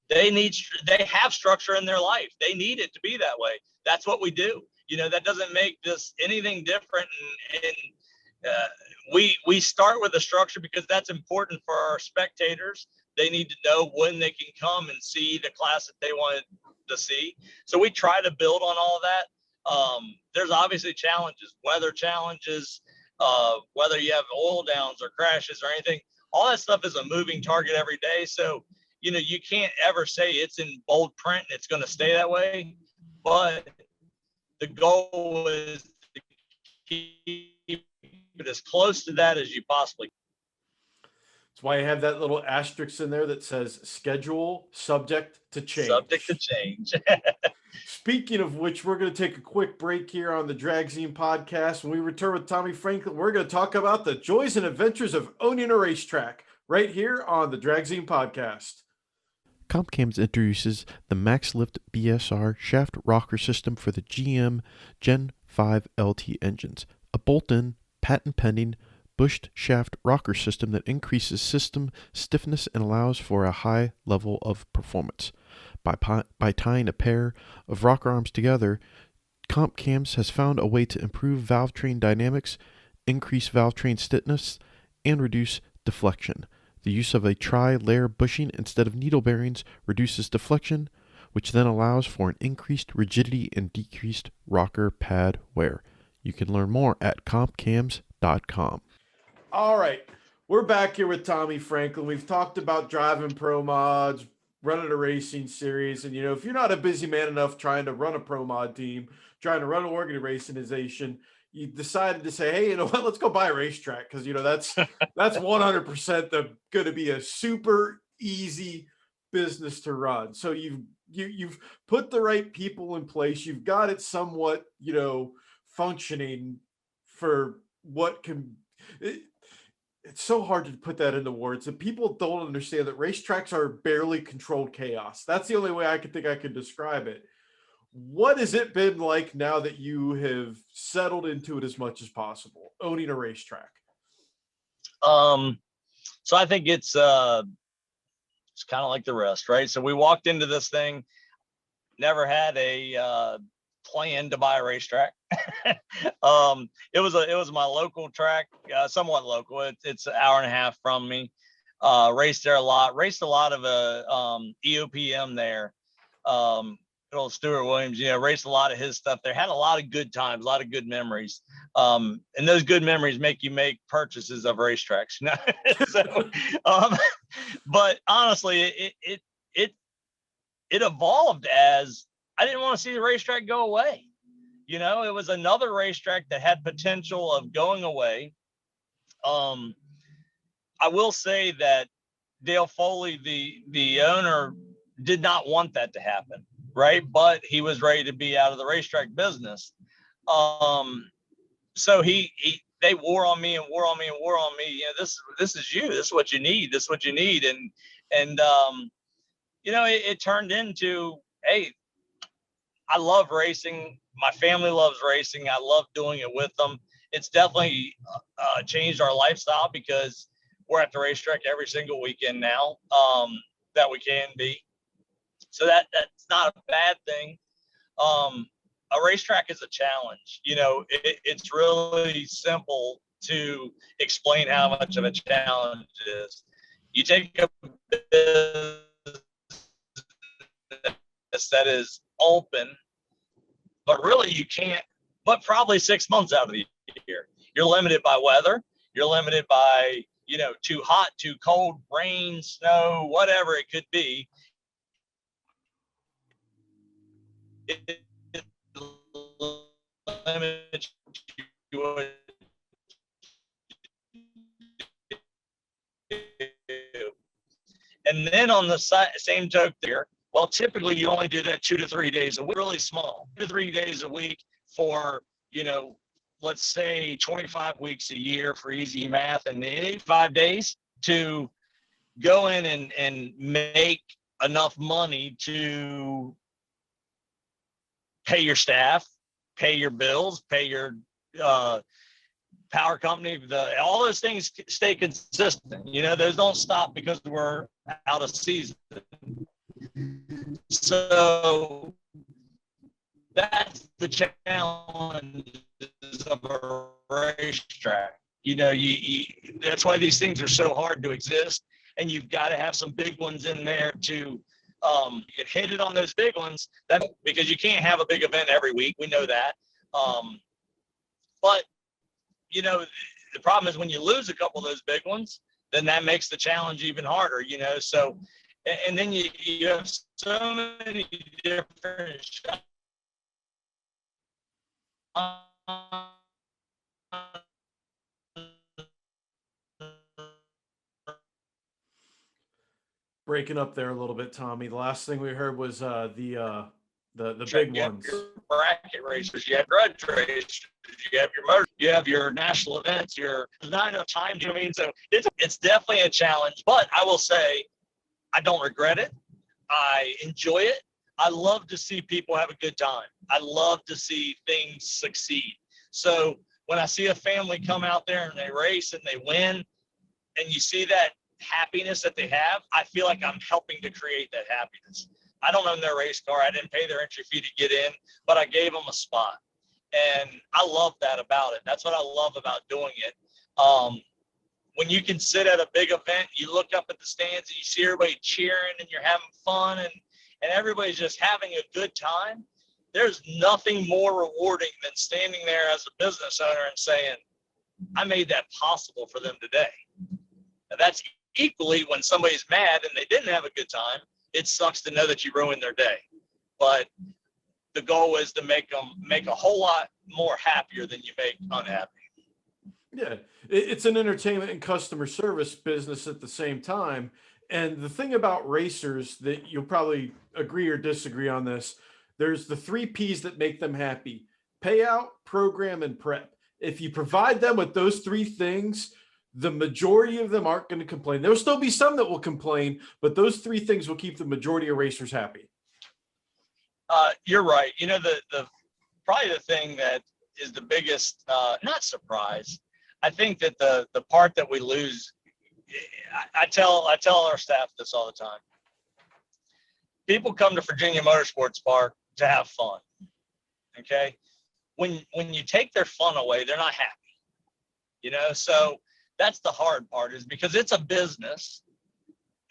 They have structure in their life. They need it to be that way. That's what we do. That doesn't make this anything different. We start with a structure because that's important for our spectators. They need to know when they can come and see the class that they want to see. So we try to build on all of that. There's obviously challenges, weather challenges, whether you have oil downs or crashes or anything. All that stuff is a moving target every day. So, you can't ever say it's in bold print and it's going to stay that way. But the goal is to keep it as close to that as you possibly can. That's why I have that little asterisk in there that says schedule subject to change. Subject to change. Speaking of which, we're going to take a quick break here on the Dragzine Podcast. When we return with Tommy Franklin, we're going to talk about the joys and adventures of owning a racetrack right here on the Dragzine Podcast. Compcams introduces the MaxLift BSR shaft rocker system for the GM Gen 5 LT engines, a bolt-in, patent-pending, bushed shaft rocker system that increases system stiffness and allows for a high level of performance. By tying a pair of rocker arms together, Comp Cams has found a way to improve valve train dynamics, increase valve train stiffness, and reduce deflection. The use of a tri-layer bushing instead of needle bearings reduces deflection, which then allows for an increased rigidity and decreased rocker pad wear. You can learn more at compcams.com. All right. We're back here with Tommy Franklin. We've talked about driving pro mods, running a racing series. And, if you're not a busy man enough trying to run a pro mod team, trying to run an organization, you decided to say, hey, you know what, let's go buy a Racetrack. Because, that's 100% going to be a super easy business to run. So you've put the right people in place. You've got it somewhat, functioning for what can... It's so hard to put that into words, and people don't understand that racetracks are barely controlled chaos. That's the only way I could describe it. What has it been like now that you have settled into it as much as possible, owning a racetrack? So I think it's kind of like the rest, right? So we walked into this thing, never had a plan to buy a racetrack. It was my local track, somewhat local. It's an hour and a half from me. Raced there a lot. Raced a lot of EOPM there. Good old Stuart Williams, raced a lot of his stuff there. Had a lot of good times, a lot of good memories. And those good memories make you make purchases of racetracks. So, but honestly, it evolved as I didn't want to see the racetrack go away. It was another racetrack that had potential of going away. I will say that Dale Foley, the owner, did not want that to happen, right? But he was ready to be out of the racetrack business. So they wore on me and wore on me and wore on me. This is you. This is what you need. This is what you need. And it turned into, hey, I love racing. My family loves racing. I love doing it with them. It's definitely changed our lifestyle because we're at the racetrack every single weekend now that we can be. So that's not a bad thing. A racetrack is a challenge. It's really simple to explain how much of a challenge it is. You take a business that is open, but really you can't, but probably 6 months out of the year. You're limited by weather. You're limited by, too hot, too cold, rain, snow, whatever it could be. It limits you. And then on the same token there, well, typically you only do that 2 to 3 days a week, really small, 2 to 3 days a week for, let's say 25 weeks a year for easy math, and 85 days to go in and make enough money to pay your staff, pay your bills, pay your power company, all those things stay consistent. Those don't stop because we're out of season. So that's the challenge of a racetrack. That's why these things are so hard to exist, and you've got to have some big ones in there to hit it on those big ones. Because you can't have a big event every week. We know that. But the problem is when you lose a couple of those big ones, then that makes the challenge even harder. So. And then you have so many different shots. Breaking up there a little bit, Tommy. The last thing we heard was the big ones. Your bracket racers, you have grudge racers, you have your motor, you have your national events. There's not enough time. Do you know what I mean? So it's definitely a challenge. But I will say, I don't regret it. I enjoy it. I love to see people have a good time. I love to see things succeed. So when I see a family come out there and they race and they win, and you see that happiness that they have, I feel like I'm helping to create that happiness. I don't own their race car. I didn't pay their entry fee to get in, but I gave them a spot. And I love that about it. That's what I love about doing it. When you can sit at a big event, you look up at the stands and you see everybody cheering and you're having fun and everybody's just having a good time. There's nothing more rewarding than standing there as a business owner and saying, I made that possible for them today. And that's equally when somebody's mad and they didn't have a good time. It sucks to know that you ruined their day. But the goal is to make them make a whole lot more happier than you make unhappy. Yeah, it's an entertainment and customer service business at the same time. And the thing about racers that you'll probably agree or disagree on this, there's the 3 P's that make them happy: payout, program, and prep. If you provide them with those 3 things, the majority of them aren't going to complain. There'll still be some that will complain, but those 3 things will keep the majority of racers happy. You're right. You know, the probably the thing that is the biggest, not surprise. I think that the part that we lose, I tell our staff this all the time. People come to Virginia Motorsports Park to have fun. Okay. When you take their fun away, they're not happy, you know? So that's the hard part, is because it's a business.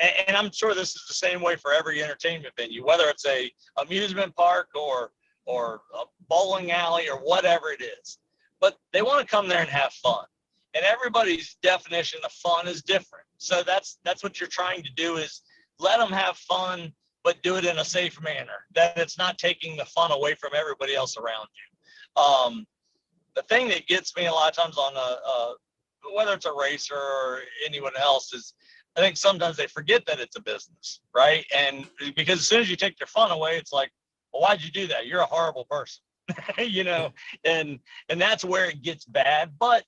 And I'm sure this is the same way for every entertainment venue, whether it's a amusement park or a bowling alley or whatever it is. But they want to come there and have fun. And everybody's definition of fun is different. So that's what you're trying to do, is let them have fun, but do it in a safe manner, that it's not taking the fun away from everybody else around you. The thing that gets me a lot of times on whether it's a racer or anyone else, is I think sometimes they forget that it's a business, right? And because as soon as you take their fun away, it's like, well, why'd you do that? You're a horrible person, you know? And that's where it gets bad. But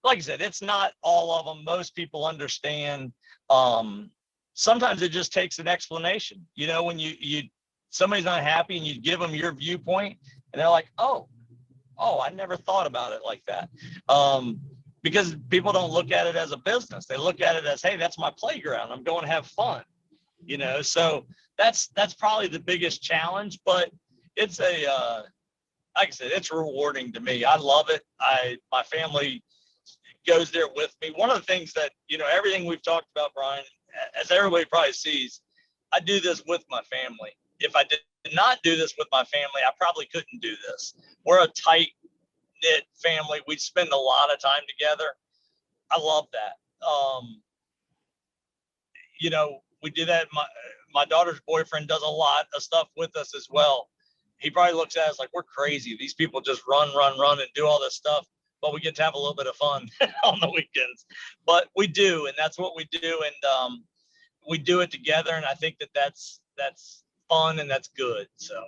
like I said, it's not all of them. Most people understand. Sometimes it just takes an explanation. You know, when somebody's not happy and you give them your viewpoint and they're like, oh, I never thought about it like that. Because people don't look at it as a business. They look at it as, hey, that's my playground. I'm going to have fun, you know? So that's probably the biggest challenge, but it's like I said, it's rewarding to me. I love it. My family goes there with me. One of the things that, you know, everything we've talked about, Brian, as everybody probably sees, I do this with my family. If I did not do this with my family, I probably couldn't do this. We're a tight knit family. We spend a lot of time together. I love that. You know, we do that. My daughter's boyfriend does a lot of stuff with us as well. He probably looks at us like we're crazy. These people just run and do all this stuff, but we get to have a little bit of fun on the weekends. But we do, and that's what we do, and we do it together. And I think that's fun and that's good. So.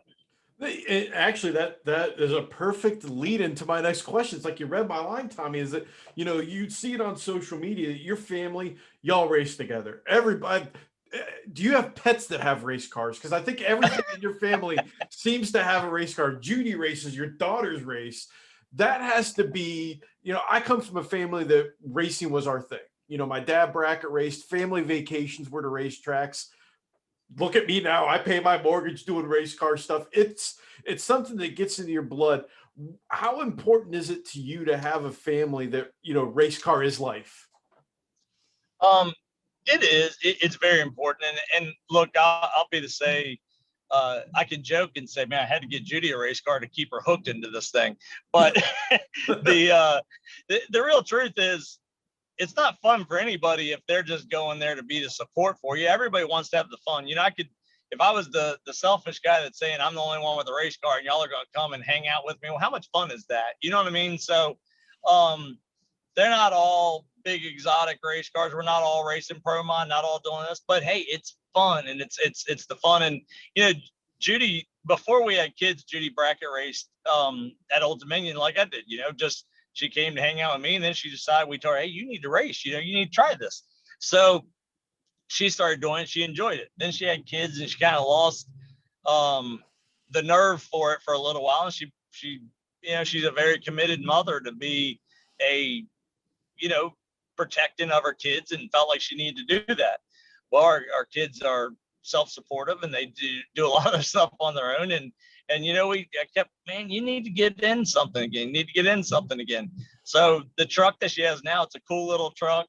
Actually, that is a perfect lead into my next question. It's like you read my line, Tommy. Is that, you know, you see it on social media, your family, y'all race together. Everybody, do you have pets that have race cars? Because I think everything in your family seems to have a race car. Judy races, your daughters race. That has to be, you know, I come from a family that racing was our thing. You know, my dad bracket raced, family vacations were to racetracks. Look at me now. I pay my mortgage doing race car stuff. It's something that gets into your blood. How important is it to you to have a family that, you know, race car is life? It is. It's very important. And look, I'll be to say, I can joke and say, man, I had to get Judy a race car to keep her hooked into this thing. But the real truth is, it's not fun for anybody if they're just going there to be the support for you. Everybody wants to have the fun. You know, if I was the selfish guy that's saying I'm the only one with a race car and y'all are going to come and hang out with me, well, how much fun is that? You know what I mean? So they're not all big exotic race cars. We're not all racing Pro Mod, not all doing this, but hey, it's fun, and it's the fun. And, you know, Judy, before we had kids, Judy bracket raced at Old Dominion like I did, you know, just she came to hang out with me, and then she decided, we told her, hey, you need to race, you know, you need to try this. So she started doing it. She enjoyed it. Then she had kids, and she kind of lost the nerve for it for a little while. And she, you know, she's a very committed mother to be a, protecting of her kids and felt like she needed to do that. Well, our kids are self-supportive and they do a lot of stuff on their own. And I kept, man, you need to get in something again. You need to get in something again. So the truck that she has now, it's a cool little truck.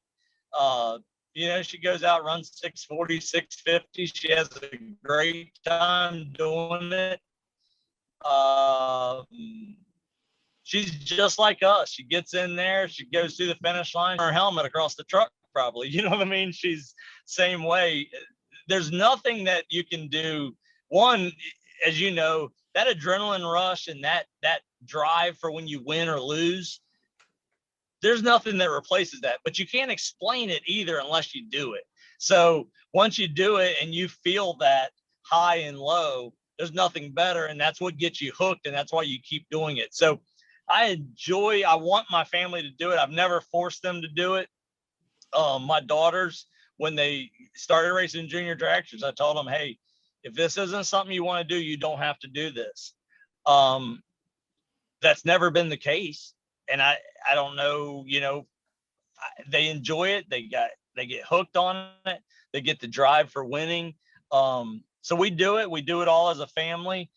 She goes out, runs 640, 650. She has a great time doing it. She's just like us. She gets in there, she goes through the finish line, her helmet across the truck, probably. You know what I mean? She's same way. There's nothing that you can do. One, as you know, that adrenaline rush and that drive for when you win or lose, there's nothing that replaces that, but you can't explain it either unless you do it. So once you do it and you feel that high and low, there's nothing better. And that's what gets you hooked. And that's why you keep doing it. So I want my family to do it. I've never forced them to do it. My daughters, when they started racing junior dragsters, I told them, hey, if this isn't something you want to do, you don't have to do this. That's never been the case. And I don't know, they enjoy it. They get hooked on it. They get the drive for winning. So we do it. We do it all as a family.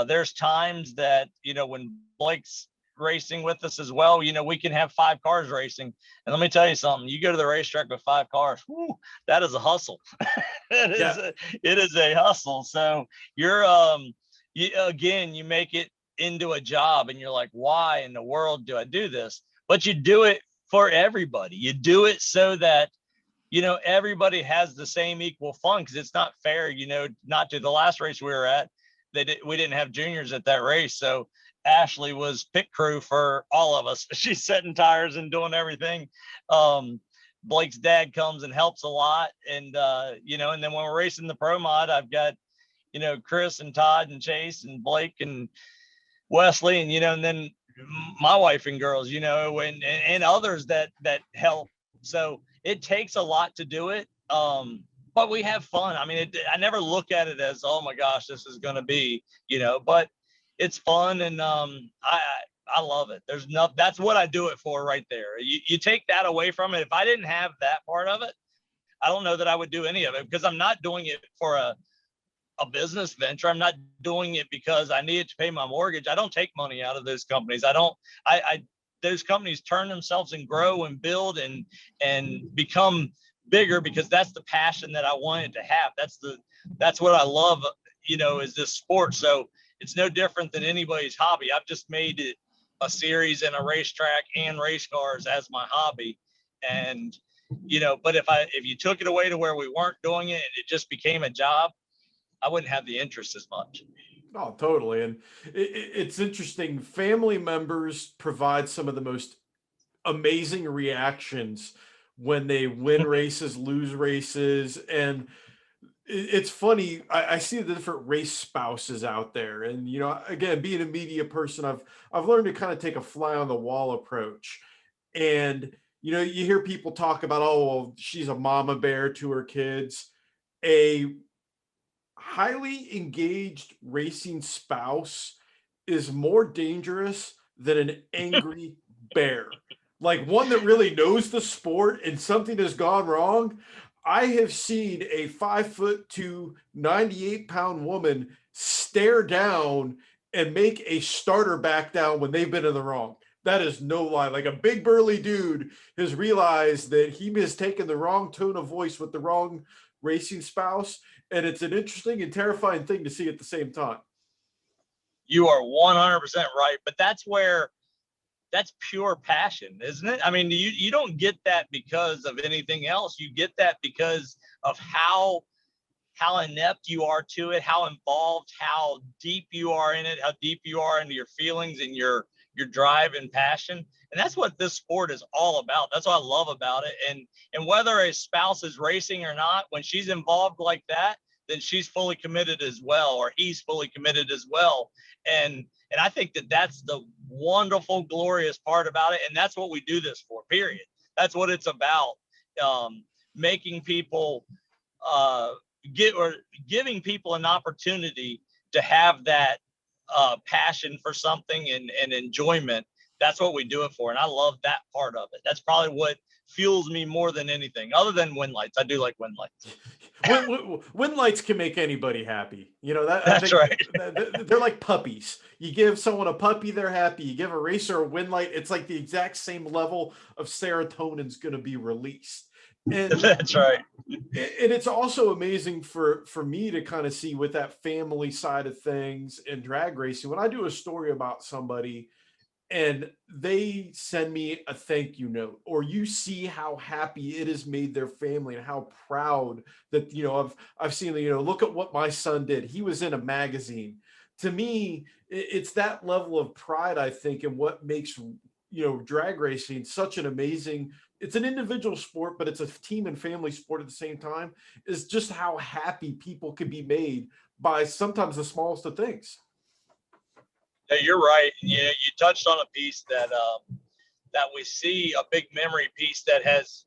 There's times that, when Blake's racing with us as well, we can have 5 cars racing. And let me tell you something, you go to the racetrack with 5 cars, whew, that is a hustle. It is a hustle. So you're, you make it into a job and you're like, why in the world do I do this? But you do it for everybody. You do it so that, everybody has the same equal fun, because it's not fair, not to the last race we were at, we didn't have juniors at that race. So Ashley was pit crew for all of us. She's setting tires and doing everything. Blake's dad comes and helps a lot. And, and then when we're racing the Pro Mod, I've got, Chris and Todd and Chase and Blake and Wesley and, and then my wife and girls, and others that help. So it takes a lot to do it. But we have fun. I mean, I never look at it as, oh my gosh, this is going to be, but it's fun. And I love it. That's what I do it for right there. You take that away from it. If I didn't have that part of it, I don't know that I would do any of it, because I'm not doing it for a business venture. I'm not doing it because I need to pay my mortgage. I don't take money out of those companies. Those companies turn themselves and grow and build and become bigger because that's the passion that I wanted to have. That's what I love, is this sport. So it's no different than anybody's hobby. I've just made it a series and a racetrack and race cars as my hobby. And, but if you took it away to where we weren't doing it and it just became a job, I wouldn't have the interest as much. Oh, totally. And it's interesting. Family members provide some of the most amazing reactions when they win races, lose races. And it's funny. I see the different race spouses out there. And, again, being a media person, I've learned to kind of take a fly on the wall approach. And, you hear people talk about, oh, well, she's a mama bear to her kids. A highly engaged racing spouse is more dangerous than an angry bear. Like one that really knows the sport and something has gone wrong. I have seen a 5'2", 98-pound woman stare down and make a starter back down when they've been in the wrong. That is no lie. Like a big burly dude has realized that he has taken the wrong tone of voice with the wrong racing spouse. And it's an interesting and terrifying thing to see at the same time. You are 100% right. But that's pure passion, isn't it? I mean, you don't get that because of anything else. You get that because of how inept you are to it, how involved, how deep you are in it, how deep you are into your feelings and your drive and passion. And that's what this sport is all about. That's what I love about it. And whether a spouse is racing or not, when she's involved like that, then she's fully committed as well, or he's fully committed as well. And I think that that's the wonderful, glorious part about it. And that's what we do this for, period. That's what it's about. Making people giving people an opportunity to have that passion for something and enjoyment that's what we do it for. And I love that part of it. That's probably what fuels me more than anything, other than wind lights. I do like wind lights. Wind lights can make anybody happy. You know, that I That's think right. they're like puppies. You give someone a puppy, they're happy. You give a racer a wind light, it's like the exact same level of serotonin's going to be released. And That's right. and it's also amazing for me to kind of see with that family side of things in drag racing. When I do a story about somebody and they send me a thank you note, or you see how happy it has made their family and how proud that, you know, I've seen, you know, look at what my son did. He was in a magazine. To me, it's that level of pride, I think, and what makes, you know, drag racing such an amazing, it's an individual sport, but it's a team and family sport at the same time, is just how happy people can be made by sometimes the smallest of things. Yeah, you're right. You touched on a piece that that we see, a big memory piece that has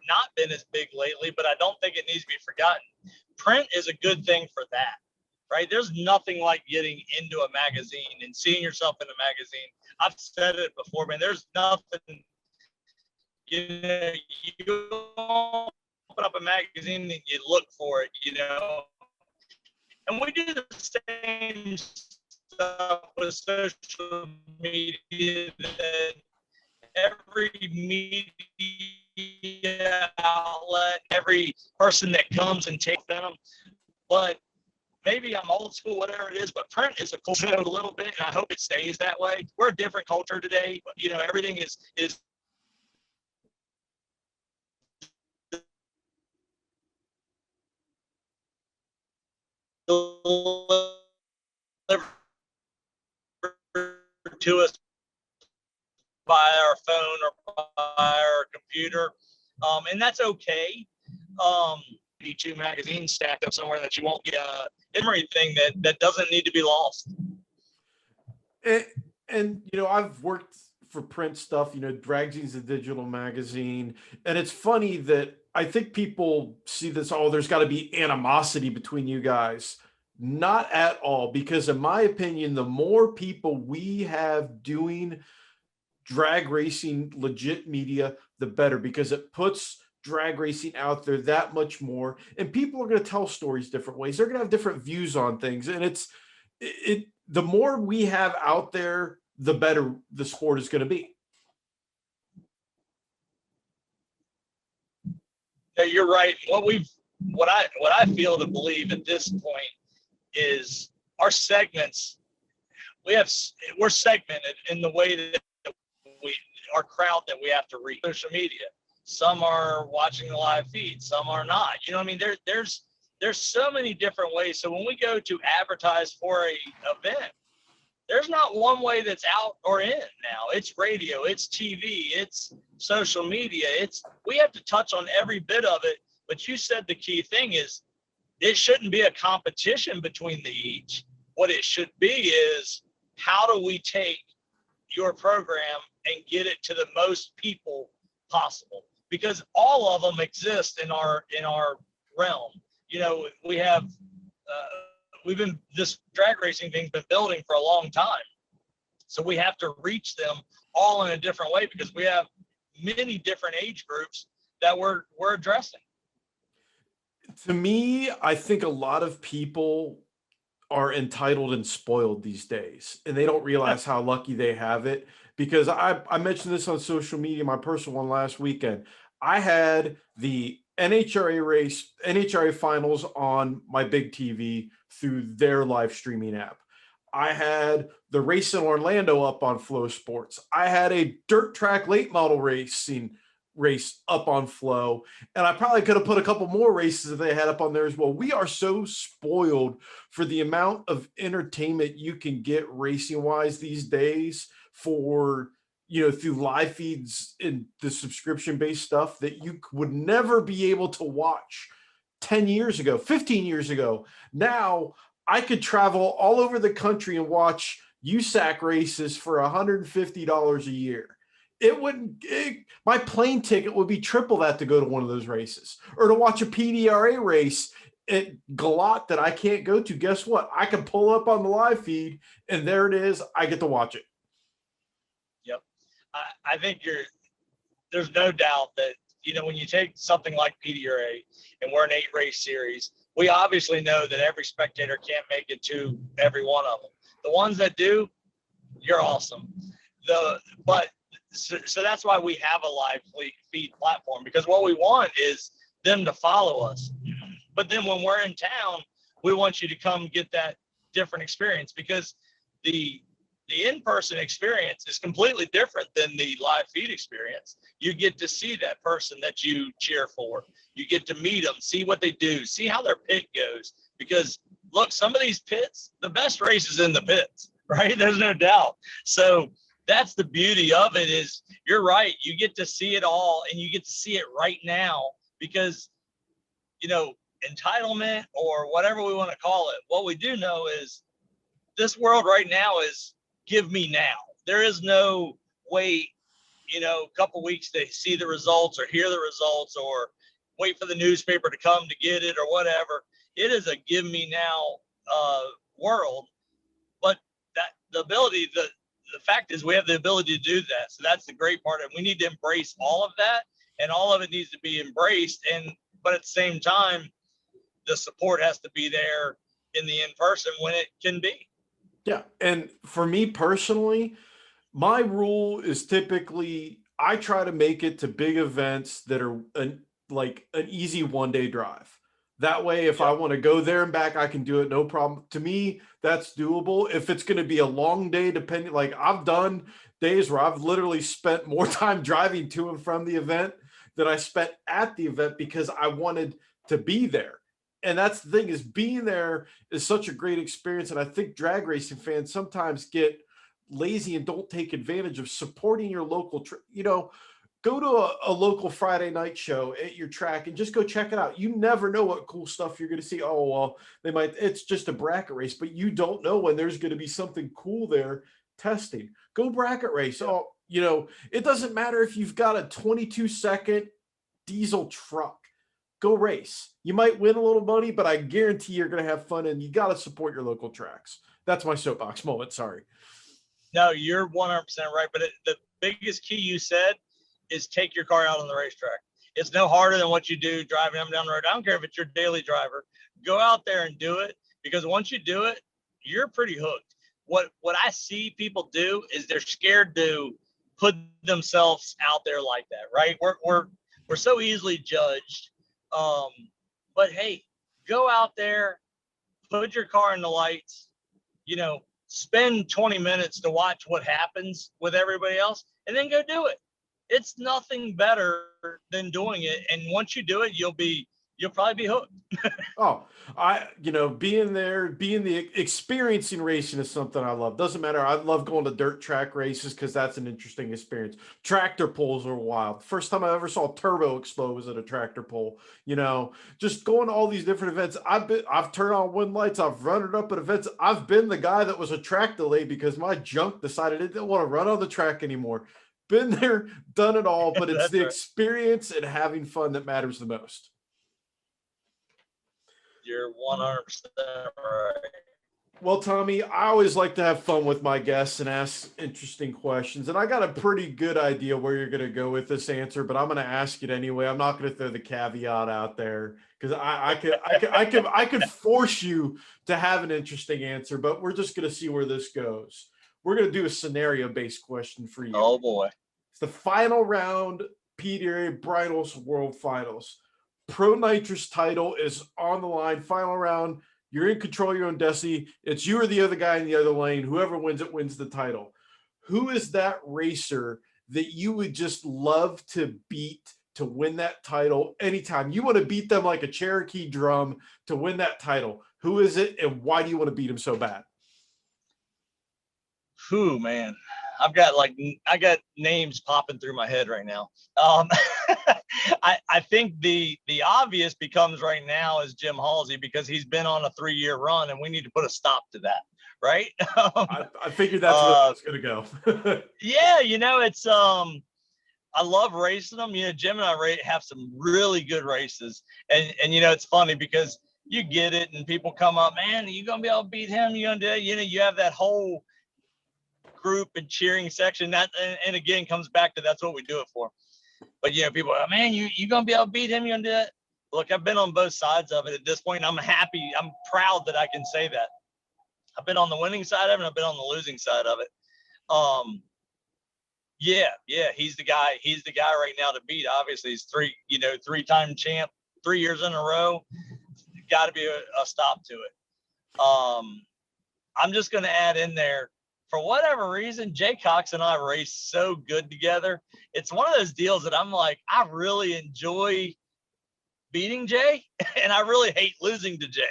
not been as big lately, but I don't think it needs to be forgotten. Print is a good thing for that, right? There's nothing like getting into a magazine and seeing yourself in a magazine. I've said it before, man. There's nothing. You know, you open up a magazine and you look for it, you know. And we do the same stuff with social media, that every media outlet, every person that comes and takes them. But maybe I'm old school, whatever it is, but print is a culture a little bit, and I hope it stays that way. We're a different culture today. You know, everything is to us by our phone or by our computer, and that's okay. Two magazines stacked up somewhere that you won't get memory thing that doesn't need to be lost. And you know, I've worked for print stuff. You know, Dragzine's a digital magazine, and it's funny that I think people see this. Oh, there's got to be animosity between you guys. Not at all, because in my opinion, the more people we have doing drag racing legit media, the better, because it puts drag racing out there that much more, and people are going to tell stories different ways. They're going to have different views on things, and it the more we have out there, the better the sport is going to be. Yeah, you're right. What I feel to believe at this point is our segments. We're segmented in the way that our crowd that we have to reach. Social media. Some are watching the live feed, some are not. You know what I mean? There's so many different ways. So when we go to advertise for a event, there's not one way that's out or in now. It's radio, it's TV, it's social media. We have to touch on every bit of it. But you said the key thing is it shouldn't be a competition between the each. What it should be is, how do we take your program and get it to the most people possible? Because all of them exist in our realm. You know, we have this drag racing thing's been building for a long time, so we have to reach them all in a different way, because we have many different age groups that we're addressing. To me, I think a lot of people are entitled and spoiled these days, and they don't realize how lucky they have it. Because I mentioned this on social media, my personal one last weekend. I had the NHRA finals on my big TV through their live streaming app. I had the race in Orlando up on Flow Sports. I had a dirt track late model racing race up on Flow, and I probably could have put a couple more races if they had up on there as well. We are so spoiled for the amount of entertainment you can get racing wise these days, for, you know, through live feeds and the subscription based stuff that you would never be able to watch 10 years ago, 15 years ago. Now I could travel all over the country and watch USAC races for $150 a year. My plane ticket would be triple that to go to one of those races, or to watch a PDRA race at Galat that I can't go to. Guess what? I can pull up on the live feed and there it is. I get to watch it. Yep. I think there's no doubt that, when you take something like PDRA and we're an 8-race series, we obviously know that every spectator can't make it to every one of them. The ones that do, you're awesome. So that's why we have a live feed platform, because what we want is them to follow us. But then when we're in town, we want you to come get that different experience, because the in-person experience is completely different than the live feed experience. You get to see that person that you cheer for. You get to meet them, see what they do, see how their pit goes. Because look, some of these pits, the best race is in the pits, right? There's no doubt. So that's the beauty of it, is you're right. You get to see it all, and you get to see it right now, because, entitlement or whatever we want to call it, what we do know is this world right now is give me now. There is no wait, a couple weeks to see the results or hear the results, or wait for the newspaper to come to get it or whatever. It is a give me now world. But the fact is we have the ability to do that. So that's the great part of it. We need to embrace all of that, and all of it needs to be embraced. But at the same time, the support has to be there in the in-person when it can be. Yeah. And for me personally, my rule is typically I try to make it to big events that are like an easy one-day drive. That way, if I want to go there and back, I can do it, no problem. To me, that's doable. If it's going to be a long day, depending, like I've done days where I've literally spent more time driving to and from the event than I spent at the event, because I wanted to be there. And that's the thing, is being there is such a great experience. And I think drag racing fans sometimes get lazy and don't take advantage of supporting your local, go to a local Friday night show at your track and just go check it out. You never know what cool stuff you're going to see. Oh, well, it's just a bracket race, but you don't know when there's going to be something cool there testing. Go bracket race. Oh, it doesn't matter if you've got a 22-second diesel truck. Go race. You might win a little money, but I guarantee you're going to have fun, and you got to support your local tracks. That's my soapbox moment. Sorry. No, you're 100% right. But the biggest key you said is take your car out on the racetrack. It's no harder than what you do driving up and down the road. I don't care if it's your daily driver. Go out there and do it, because once you do it, you're pretty hooked. What I see people do is they're scared to put themselves out there like that, right? We're so easily judged. But hey, go out there, put your car in the lights, spend 20 minutes to watch what happens with everybody else, and then go do it. It's nothing better than doing it. And once you do it, you'll probably be hooked. Being there, experiencing racing is something I love. Doesn't matter. I love going to dirt track races because that's an interesting experience. Tractor pulls are wild. First time I ever saw turbo explode was at a tractor pull. Just going to all these different events. I've turned on wind lights. I've run it up at events. I've been the guy that was a track delay because my junk decided it didn't want to run on the track anymore. Been there, done it all, but it's the experience and having fun that matters the most. You're 100% right. Well, Tommy, I always like to have fun with my guests and ask interesting questions. And I got a pretty good idea where you're going to go with this answer, but I'm going to ask it anyway. I'm not going to throw the caveat out there because I could force you to have an interesting answer, but we're just going to see where this goes. We're going to do a scenario-based question for you. Oh, boy. It's the final round PDRA Bridals World Finals. Pro Nitrous title is on the line. Final round. You're in control of your own destiny. It's you or the other guy in the other lane. Whoever wins it wins the title. Who is that racer that you would just love to beat to win that title anytime? You want to beat them like a Cherokee drum to win that title. Who is it, and why do you want to beat him so bad? Whew, man. I got names popping through my head right now. I think the obvious becomes right now is Jim Halsey, because he's been on a 3-year run and we need to put a stop to that. Right. I figured that's where I was going to go. Yeah. It's, I love racing them. Jim and I have some really good races, and it's funny because you get it and people come up, man, are you going to be able to beat him? You going to do it? You have that whole group and cheering section. That and again comes back to that's what we do it for. But people are, man, you gonna be able to beat him? You gonna do that? Look, I've been on both sides of it at this point. I'm happy. I'm proud that I can say that. I've been on the winning side of it, and I've been on the losing side of it. Yeah, he's the guy. He's the guy right now to beat. Obviously, he's three-time champ, 3 years in a row. Got to be a stop to it. I'm just going to add in there, for whatever reason, Jay Cox and I race so good together. It's one of those deals that I'm like, I really enjoy beating Jay, and I really hate losing to Jay.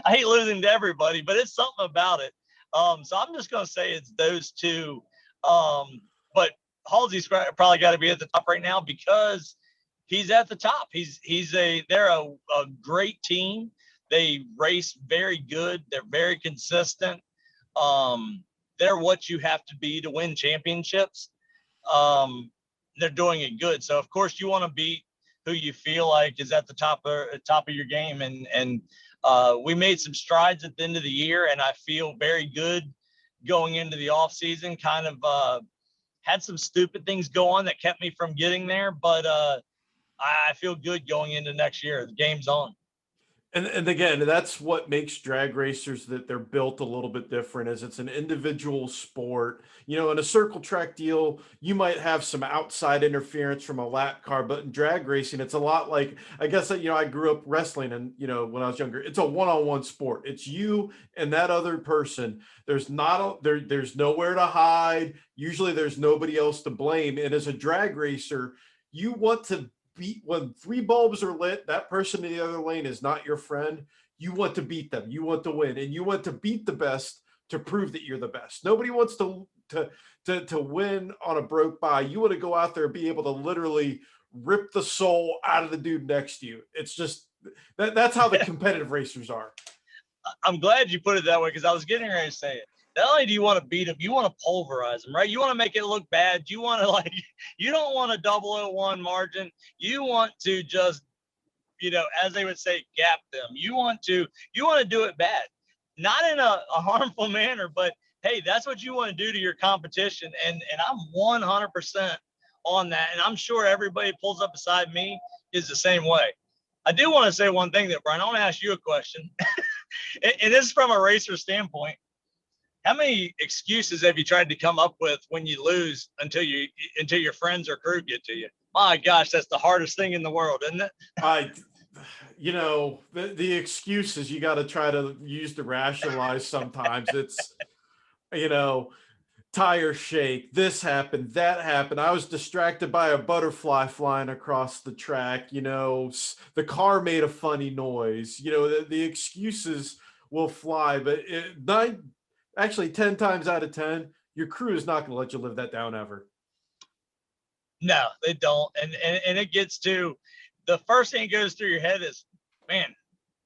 I hate losing to everybody, but it's something about it. So I'm just going to say it's those two. But Halsey's probably got to be at the top right now because he's at the top. They're a great team. They race very good. They're very consistent. They're what you have to be to win championships. They're doing it good. So of course you want to beat who you feel like is at the top of your game. And we made some strides at the end of the year, and I feel very good going into the off season. Kind of had some stupid things go on that kept me from getting there, but I feel good going into next year. The game's on. And again, that's what makes drag racers, that they're built a little bit different, is it's an individual sport. In a circle track deal, you might have some outside interference from a lap car, but in drag racing, it's a lot like, I guess, I grew up wrestling, and, when I was younger, it's a one-on-one sport. It's you and that other person. There's nowhere to hide. Usually there's nobody else to blame. And as a drag racer, you want to beat, when 3 bulbs are lit, that person in the other lane is not your friend. You want to beat them. You want to win, and you want to beat the best to prove that you're the best. Nobody wants to win on a broke by. You want to go out there and be able to literally rip the soul out of the dude next to you. It's just that's how the competitive racers are. I'm glad you put it that way, because I was getting ready to say it. Not only do you want to beat them, you want to pulverize them, right? You want to make it look bad. You want to you don't want a 001 margin. You want to just, as they would say, gap them. You want to do it bad, not in a harmful manner, but hey, that's what you want to do to your competition. And I'm 100% on that. And I'm sure everybody pulls up beside me is the same way. I do want to say one thing that, Brian, I want to ask you a question. And this is from a racer standpoint. How many excuses have you tried to come up with when you lose until your friends or crew get to you? My gosh, that's the hardest thing in the world, isn't it? The excuses you got to try to use to rationalize sometimes. It's, tire shake, this happened, that happened. I was distracted by a butterfly flying across the track. The car made a funny noise. The excuses will fly, but 10 times out of 10, your crew is not going to let you live that down ever. No, they don't. And it gets to, the first thing that goes through your head is, man,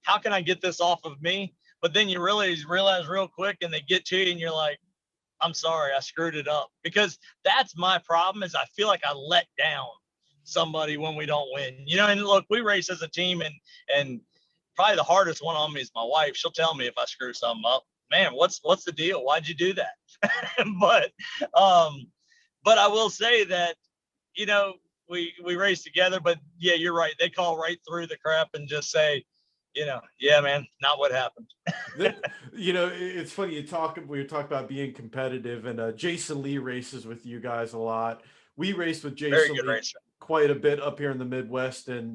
how can I get this off of me? But then you realize real quick, and they get to you and you're like, I'm sorry, I screwed it up. Because that's my problem, is I feel like I let down somebody when we don't win. And look, we race as a team, and probably the hardest one on me is my wife. She'll tell me if I screw something up. Man, what's the deal? Why'd you do that? But I will say that, we race together, but yeah, you're right. They call right through the crap and just say, yeah, man, not what happened. It's funny we were talking about being competitive, and Jason Lee races with you guys a lot. We raced with Jason Lee quite a bit up here in the Midwest, and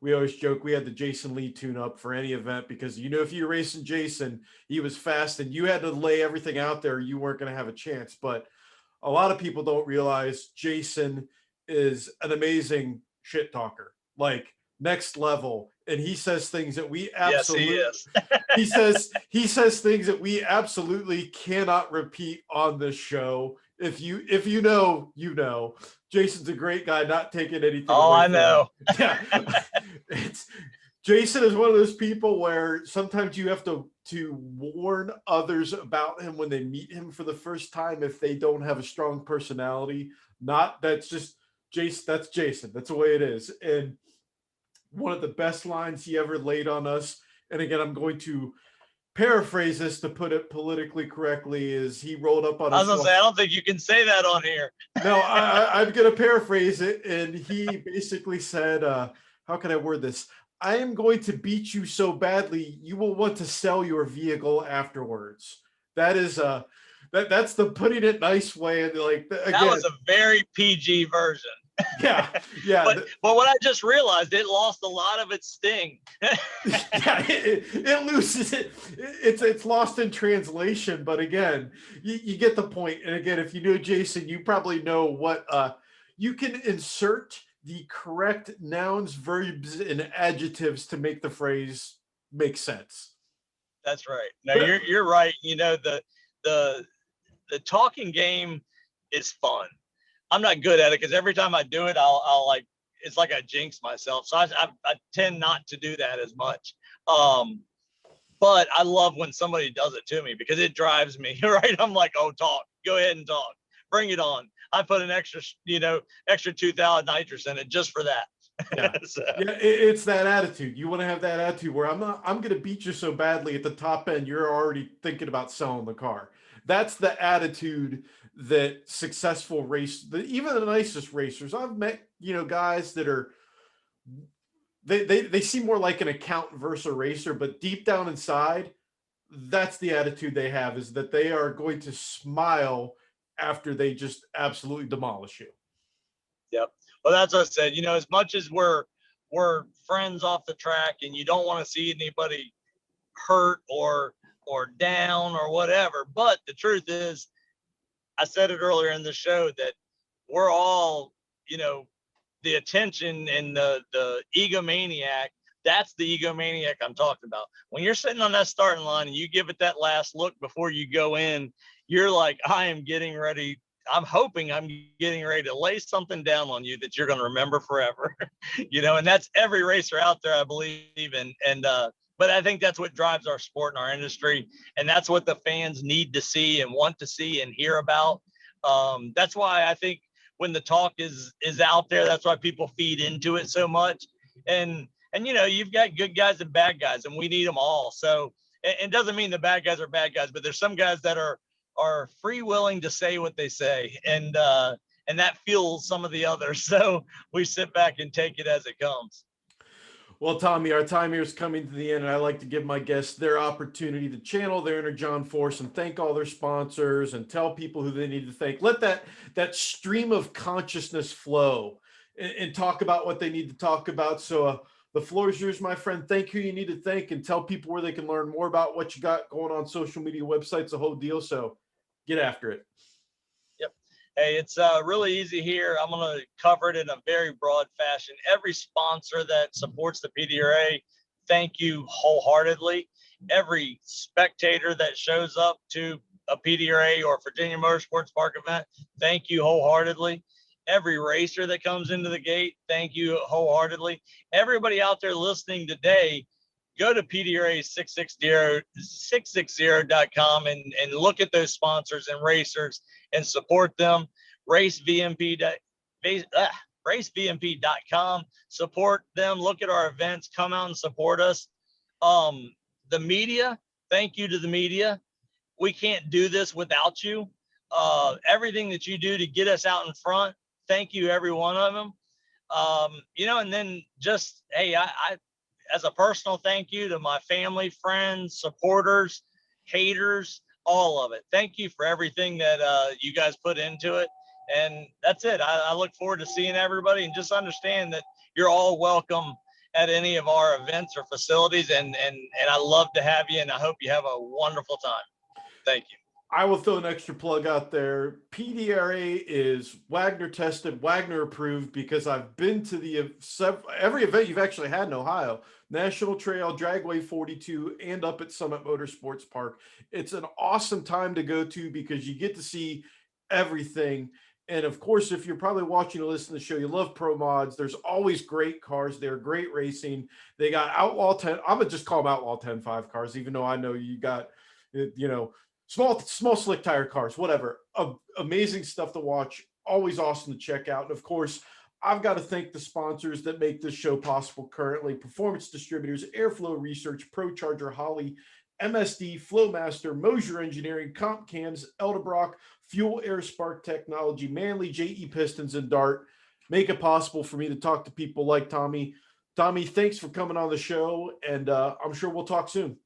we always joke we had the Jason Lee tune up for any event, because if you're racing Jason, he was fast and you had to lay everything out there, you weren't going to have a chance. But a lot of people don't realize Jason is an amazing shit talker, like next level, and he says things that we absolutely he says things that we absolutely cannot repeat on this show. If you know, Jason's a great guy, not taking anything away from him. Yeah. Jason is one of those people where sometimes you have to warn others about him when they meet him for the first time if they don't have a strong personality. That's just Jason. That's Jason. That's the way it is. And one of the best lines he ever laid on us, and again, I'm going to paraphrase this to put it politically correctly, is he rolled up on I his was gonna say, I don't think you can say that on here. No, I'm going to paraphrase it. And he basically said, how can I word this? I am going to beat you so badly, you will want to sell your vehicle afterwards. That is that's the putting it nice way. And like, again, That was a very PG version. yeah, yeah. But what I just realized, it lost a lot of its sting. Yeah, it loses it. It's lost in translation. But again, you get the point. And again, if you know Jason, you probably know what you can insert the correct nouns, verbs, and adjectives to make the phrase make sense. That's right. No, you're right. You know, the talking game is fun. I'm not good at it because every time I do it, I'll like, it's like I jinx myself. So I tend not to do that as much. But I love when somebody does it to me because it drives me, right? I'm like, oh, talk, go ahead and talk, bring it on. I put an extra 2,000 nitrous in it just for that. Yeah, so. Yeah, it's that attitude. You want to have that attitude where I'm going to beat you so badly at the top end, you're already thinking about selling the car. That's the attitude that successful even the nicest racers I've met, guys that are, they seem more like an accountant versus a racer, but deep down inside, that's the attitude they have, is that they are going to smile after they just absolutely demolish you. Yep. Well, that's what I said. As much as we're friends off the track and you don't want to see anybody hurt or down or whatever, but the truth is, I said it earlier in the show that we're all, the attention and the egomaniac. That's the egomaniac I'm talking about. When you're sitting on that starting line and you give it that last look before you go in, you're like, I am getting ready. I'm hoping I'm getting ready to lay something down on you that you're going to remember forever, and that's every racer out there, I believe. But I think that's what drives our sport and our industry. And that's what the fans need to see and want to see and hear about. That's why I think when the talk is out there, that's why people feed into it so much. And you've got good guys and bad guys, and we need them all. So it doesn't mean the bad guys are bad guys, but there's some guys that are free willing to say what they say, and that fuels some of the others. So we sit back and take it as it comes. Well, Tommy, our time here is coming to the end, and I like to give my guests their opportunity to channel their inner John Force and thank all their sponsors and tell people who they need to thank. Let that stream of consciousness flow and talk about what they need to talk about. So the floor is yours, my friend. Thank who you need to thank and tell people where they can learn more about what you got going on social media, websites, the whole deal. So get after it. Yep. Hey, it's really easy here. I'm going to cover it in a very broad fashion. Every sponsor that supports the PDRA, thank you wholeheartedly. Every spectator that shows up to a PDRA or Virginia Motorsports Park event, thank you wholeheartedly. Every racer that comes into the gate, thank you wholeheartedly. Everybody out there listening today, go to PDRA660.com and look at those sponsors and racers and support them. RaceVMP.com. Support them. Look at our events. Come out and support us. The media, thank you to the media. We can't do this without you. Everything that you do to get us out in front, thank you, every one of them. And then just, hey, I as a personal thank you to my family, friends, supporters, haters, all of it. Thank you for everything that you guys put into it. And that's it. I look forward to seeing everybody, and just understand that you're all welcome at any of our events or facilities. And I love to have you, and I hope you have a wonderful time. Thank you. I will throw an extra plug out there. PDRA is Wagner tested, Wagner approved, because I've been to every event you've actually had in Ohio, National Trail, Dragway 42, and up at Summit Motorsports Park. It's an awesome time to go to because you get to see everything. And of course, if you're probably watching or listening to the show, you love Pro Mods. There's always great cars. They're great racing. They got Outlaw 10. I'm going to just call them Outlaw 10.5 cars, even though I know you got, small slick tire cars, whatever. Amazing stuff to watch. Always awesome to check out. And of course, I've got to thank the sponsors that make this show possible currently: Performance Distributors, Airflow Research, Pro Charger, Holly, MSD, Flowmaster, Mosier Engineering, Comp Cans, Eldebrock, Fuel Air Spark Technology, Manley, JE Pistons, and Dart make it possible for me to talk to people like Tommy. Tommy, thanks for coming on the show, and I'm sure we'll talk soon.